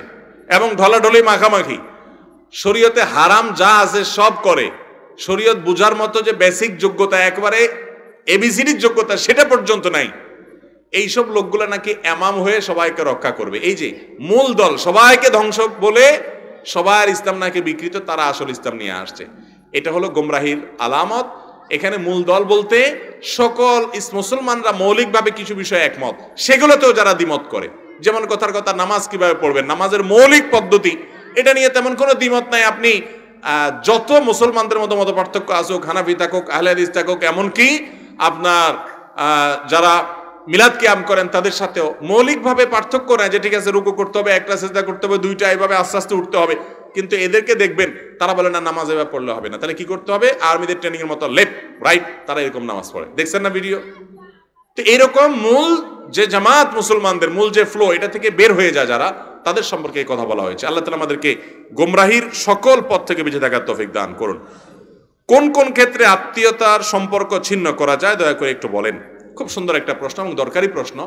এবং ঢলাঢলি মাখামাখি। শরীয়তে হারাম যা আছে সব করে, শরীয়ত বুঝার মতো যে বেসিক যোগ্যতা, একবারে এবিসিডির যোগ্যতা, সেটা পর্যন্ত নাই। এইসব লোকগুলো নাকি ইমাম হয়ে সবাইকে রক্ষা করবে। এই যে মূল দল সবাইকে ধ্বংস বলে সবার ইসলাম নাকি বিকৃত, তারা আসল ইসলাম নিয়ে আসছে। এটা হলো গোমরাহির আলামত। এখানে মূল দল বলতে সকল মুসলমানরা মৌলিকভাবে কিছু বিষয়ে একমত, সেগুলোতেও যারা দ্বিমত করে, যেমন কথার কথা নামাজ কিভাবে পড়বেন, নামাজের মৌলিক পদ্ধতি, এটা নিয়ে তেমন কোনো দ্বিমত নাই। আপনি যত মুসলমানদের মতো মত পার্থক্য আসুক, হানাফি থাকুক, আহলে হাদিস থাকুক, এমনকি আপনার যারা মিলাদ কিয়াম করেন তাদের সাথেও মৌলিকভাবে পার্থক্য নাই, যে ঠিক আছে রুকু করতে হবে, একটা সিজদা করতে হবে, দুইটা এইভাবে আস্তে আস্তে উঠতে হবে। কিন্তু এদেরকে দেখবেন তারা বলে না নামাজ এভাবে পড়লে হবে না, তাহলে কি করতে হবে? আর্মিদের ট্রেনিং এর মতো লেফট রাইট, তারা এরকম নামাজ পড়ে, দেখছেন না ভিডিও? তো এইরকম মূল যে জামাত মুসলমানদের মূল যে ফ্লো, এটা থেকে বের হয়ে যায় যারা, তাদের সম্পর্কে এই কথা বলা হয়েছে। আল্লাহ তাআলা আমাদেরকে গোমরাহির সকল পথ থেকে বেঁচে থাকার তৌফিক দান করুন। কোন কোন ক্ষেত্রে আত্মীয়তার সম্পর্ক ছিন্ন করা যায়, দয়া করে একটু বলেন। খুব সুন্দর একটা প্রশ্ন এবং দরকারি প্রশ্ন।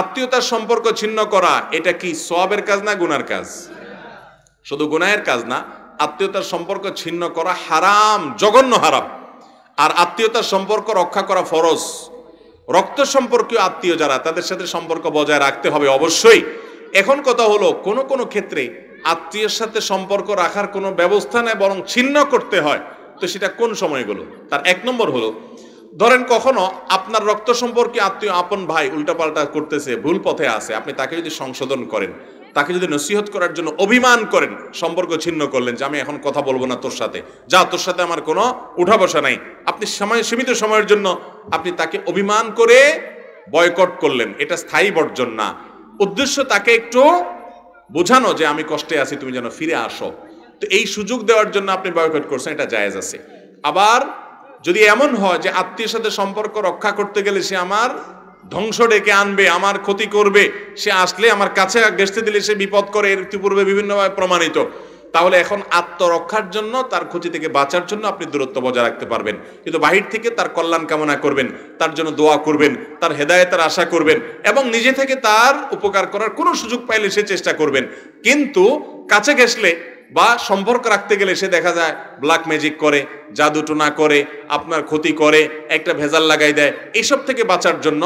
আত্মীয়তার সম্পর্ক ছিন্ন করা এটা কি সওয়াবের কাজ না গুনার কাজ? শুধু গুনাহের কাজ না, আত্মীয়তার সম্পর্ক ছিন্ন করা হারাম, জঘন্য হারাম। আর আত্মীয়তার সম্পর্ক রক্ষা করা ফরজ। রক্ত সম্পর্কীয় আত্মীয় যারা, তাদের সাথে সম্পর্ক বজায় রাখতে হবে অবশ্যই। এখন কথা হলো, কোন কোন ক্ষেত্রে আত্মীয়ের সাথে সম্পর্ক রাখার কোনো ব্যবস্থা নেই, বরং ছিন্ন করতে হয়। তো সেটা কোন সময়গুলো? তার এক নম্বর হলো, ধরেন কখনো আপনার রক্ত সম্পর্কে আত্মীয় আপন ভাই উল্টাপাল্টা করতেছে, ভুল পথে আছে, আপনি তাকে যদি সংশোধন করেন, তাকে যদি নসিহত করার জন্য অভিমান করেন, সম্পর্ক ছিন্ন করলেন যে আমি এখন কথা বলবো না তোর সাথে, যা তোর সাথে আমার কোনো উঠা বসা নাই, আপনি সীমিত সময়ের জন্য আপনি তাকে অভিমান করে বয়কট করলেন, এটা স্থায়ী বর্জন না। উদ্দেশ্য তাকে একটু বোঝানো যে আমি কষ্টে আছি, তুমি যেন ফিরে আসো। তো এই সুযোগ দেওয়ার জন্য আপনি বয়কট করছেন, এটা জায়েজ আছে। আবার যদি এমন হয় যে আত্মীয়ের সাথে সম্পর্ক রক্ষা করতে গেলে সে আমার ধ্বংস ডেকে আনবে, আমার ক্ষতি করবে, সে আসলে আমার কাছে ঘেঁষতে দিলে সে বিপদ করে, এর ইতিপূর্বে বিভিন্নভাবে প্রমাণিত, তাহলে এখন আত্মরক্ষার জন্য, তার ক্ষতি থেকে বাঁচার জন্য আপনি দূরত্ব বজায় রাখতে পারবেন। কিন্তু বাহির থেকে তার কল্যাণ কামনা করবেন, তার জন্য দোয়া করবেন, তার হেদায়েতের আশা করবেন, এবং নিজে থেকে তার উপকার করার কোনো সুযোগ পাইলে সে চেষ্টা করবেন। কিন্তু কাছে ঘেঁষলে বা সম্পর্ক রাখতে গেলে সে দেখা যায় ব্ল্যাক ম্যাজিক করে, জাদু টোনা করে, আপনার ক্ষতি করে, একটা ভেজাল লাগাই দেয়। এইসব থেকে বাঁচার জন্য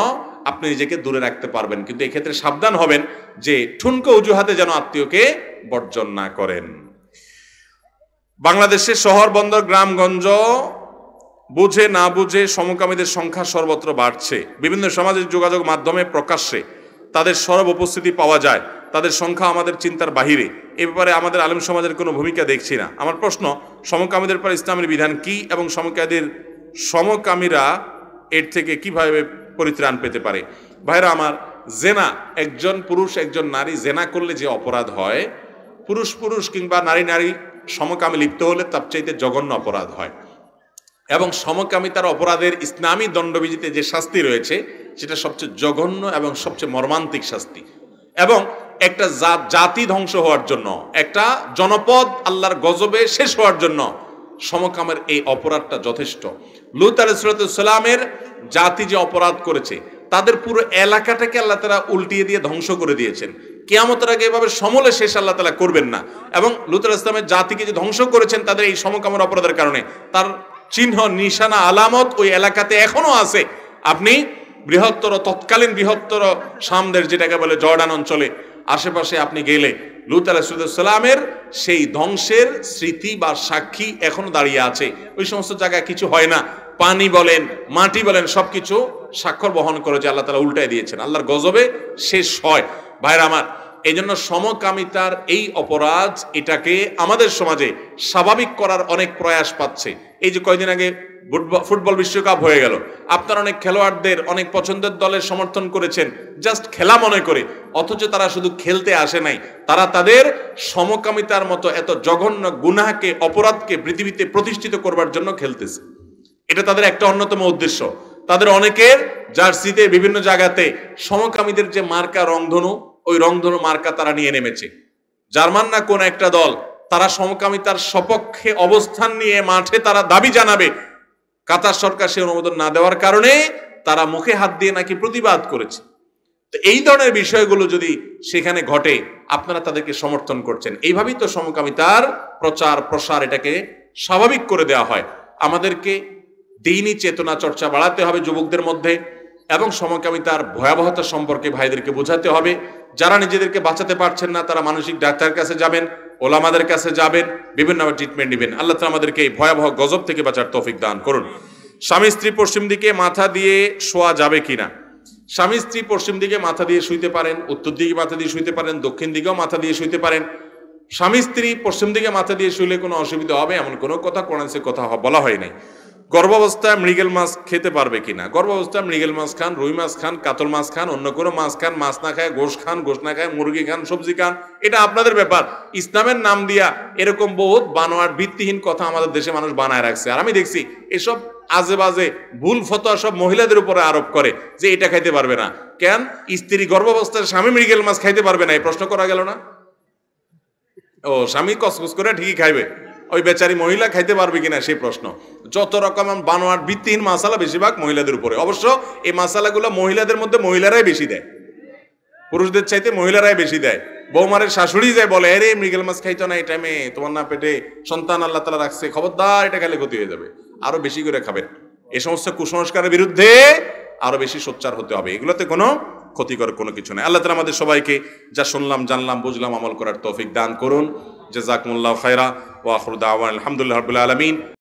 আপনি নিজেকে দূরে রাখতে পারবেন, কিন্তু এক্ষেত্রে সাবধান হবেন যে ঠুনকো অজুহাতে যেন আত্মীয়কে বর্জন না করেন। বাংলাদেশের শহর বন্দর গ্রামগঞ্জ বুঝে না বুঝে সমকামীদের সংখ্যা সর্বত্র বাড়ছে। বিভিন্ন সামাজিক যোগাযোগ মাধ্যমে প্রকাশ্যে তাদের সরব উপস্থিতি পাওয়া যায়, তাদের সংখ্যা আমাদের চিন্তার বাহিরে। এ ব্যাপারে আমাদের আলেম সমাজের কোনো ভূমিকা দেখছি না। আমার প্রশ্ন, সমকামীদের পর ইসলামের বিধান কি এবং সমকামীরা এর থেকে কিভাবে পরিত্রাণ পেতে পারে? ভাইরা আমার, জেনা, একজন পুরুষ একজন নারী জেনা করলে যে অপরাধ হয়, পুরুষ পুরুষ কিংবা নারী নারী সমকামী লিপ্ত হলে তার চাইতে জঘন্য অপরাধ হয়। এবং সমকামিতার অপরাধের ইসলামী দণ্ডবিধিতে যে শাস্তি রয়েছে সেটা সবচেয়ে জঘন্য এবং সবচেয়ে মর্মান্তিক শাস্তি। এবং একটা জাতি ধ্বংস হওয়ার জন্য, একটা জনপদ আল্লাহর গজবে শেষ হওয়ার জন্য সমকামের এই অপরাধটা যথেষ্ট। লূত আলাইহিস সালামের জাতি যে অপরাধ করেছে, তাদের পুরো এলাকাটাকে আল্লাহ তাআলা উল্টিয়ে দিয়ে ধ্বংস করে দিয়েছেন। কিয়ামতের আগে এভাবে সমলে শেষ আল্লাহ তাআলা করবেন না। এবং লূত আলাইহিস সালামের জাতিকে যে ধ্বংস করেছেন তাদের এই সমকামের অপরাধের কারণে, তার চিহ্ন নিশানা আলামত ওই এলাকাতে এখনো আছে। আপনি তৎকালীন বৃহত্তর শামদের, যেটাকে বলে জর্ডান অঞ্চলে, আশেপাশে আপনি গেলে লূত আলাইহিস সালামের সেই ধ্বংসের স্মৃতি বা সাক্ষী এখনো দাঁড়িয়ে আছে। ওই সমস্ত জায়গায় কিছু হয় না, পানি বলেন মাটি বলেন সবকিছু স্বাক্ষর বহন করে যে আল্লাহ তাআলা উল্টায় দিয়েছেন, আল্লাহর গজবে শেষ হয়। ভাইরা আমার, এই জন্য সমকামিতার এই অপরাধ, এটাকে আমাদের সমাজে স্বাভাবিক করার অনেক প্রয়াস পাচ্ছে। এই যে কয়দিন আগে ফুটবল বিশ্বকাপ হয়ে গেল, আপনার অনেক খেলোয়াড়দের অনেক পছন্দের দলের সমর্থন করেছেন জাস্ট খেলা মনে করে, অথচ তারা শুধু খেলতে আসে নাই, তারা তাদের সমকামিতার মতো এত জঘন্য গুনাহকে, অপরাধকে পৃথিবীতে প্রতিষ্ঠিত করবার জন্য খেলতেছে। এটা তাদের একটা অন্যতম উদ্দেশ্য। তাদের অনেকের জার্সিতে বিভিন্ন জায়গাতে সমকামীদের যে মার্কা রংধনু, ওই রংধনু মার্কা তারা নিয়ে নেমেছে। জার্মান না কোন একটা দল, তারা সমকামিতার সপক্ষে অবস্থান নিয়ে মাঠে তারা দাবি জানাবে, কাতার সরকার সে অনুমোদন না দেওয়ার কারণে তারা মুখে হাত দিয়ে নাকি প্রতিবাদ করেছে। তো এই ধরনের বিষয়গুলো যদি সেখানে ঘটে, আপনারা তাদেরকে সমর্থন করছেন। এইভাবেই তো সমকামিতার প্রচার প্রসার, এটাকে স্বাভাবিক করে দেওয়া হয়। আমাদেরকে দ্বীনি চেতনা চর্চা বাড়াতে হবে যুবকদের মধ্যে, এবং সমকামিতার ভয়াবহতা সম্পর্কে ভাইদেরকে বোঝাতে হবে। যারা নিজেদেরকে বাঁচাতে পারছেন না, তারা মানসিক ডাক্তারের কাছে যাবেন, ওলামাদের কাছে যাবেন, বিভিন্নভাবে ট্রিটমেন্ট নেবেন। আল্লাহ তাআলা আমাদেরকে এই ভয়াবহ গজব থেকে বাঁচার তৌফিক দান করুন। স্বামী স্ত্রী পশ্চিম দিকে মাথা দিয়ে শোয়া যাবে কিনা? স্বামী স্ত্রী পশ্চিম দিকে মাথা দিয়ে শুইতে পারেন, উত্তর দিকে মাথা দিয়ে শুইতে পারেন, দক্ষিণ দিকেও মাথা দিয়ে শুইতে পারেন। স্বামী স্ত্রী পশ্চিম দিকে মাথা দিয়ে শুইলে কোনো অসুবিধা হবে এমন কোনো কথা কোরআনে কথা বলা হয় নাই। গর্ভাবস্থায় মৃগেল মাছ খেতে পারবে কিনা? গর্ভাবস্থায় মৃগেল মাছ খান, রুই মাছ খান, কাতল মাছ খান, অন্য কোনো মাছ খান, মাছ না খায় গোশ খান, গোশ না খায় মুরগি খান, সবজি খান, এটা আপনাদের ব্যাপার। ইসলামের নাম দিয়া এরকম বহুত বানোয়ার ভিত্তিহীন কথা আমাদের দেশে মানুষ বানায় রাখছে। আর আমি দেখছি এসব আজে বাজে ভুল ফতোয়া সব মহিলাদের উপরে আরোপ করে যে এটা খাইতে পারবে না। কেন? স্ত্রী গর্ভাবস্থায় স্বামী মৃগেল মাছ খাইতে পারবে না, এই প্রশ্ন করা গেল না? ও, স্বামী কসকস করে ঠিকই খাইবে, ওই বেচারি মহিলা খাইতে পারবে কিনা সেই প্রশ্ন। যত রকম বানোয়ার ভিত্তিহীন মাসালা বেশিরভাগ মহিলাদের উপরে। অবশ্য এই মাসালাগুলো মহিলাদের মধ্যে মহিলারাই বেশি দেয়, পুরুষদের চাইতে মহিলারাই বেশি দেয়। বৌমারের শাশুড়ি যায় বলে, আরে মৃগেল মাছ খাইতো না এই টাইমে, তোমার না পেটে সন্তান আল্লাহ তাআলা রাখছে, খবরদার এটা খেলে ক্ষতি হয়ে যাবে, আরো বেশি করে খাবেন। এই সমস্ত কুসংস্কারের বিরুদ্ধে আরো বেশি সোচ্চার হতে হবে, এগুলোতে কোনো ক্ষতিকর কোনো কিছু নেই। আল্লাহ তাআলা আমাদের সবাইকে যা শুনলাম, জানলাম, বুঝলাম আমল করার তৌফিক দান করুন। জাযাকুমুল্লাহু খায়রা ওয়া আখিরু দাওয়ানা আলহামদুলিল্লাহি রাব্বিল আলামিন।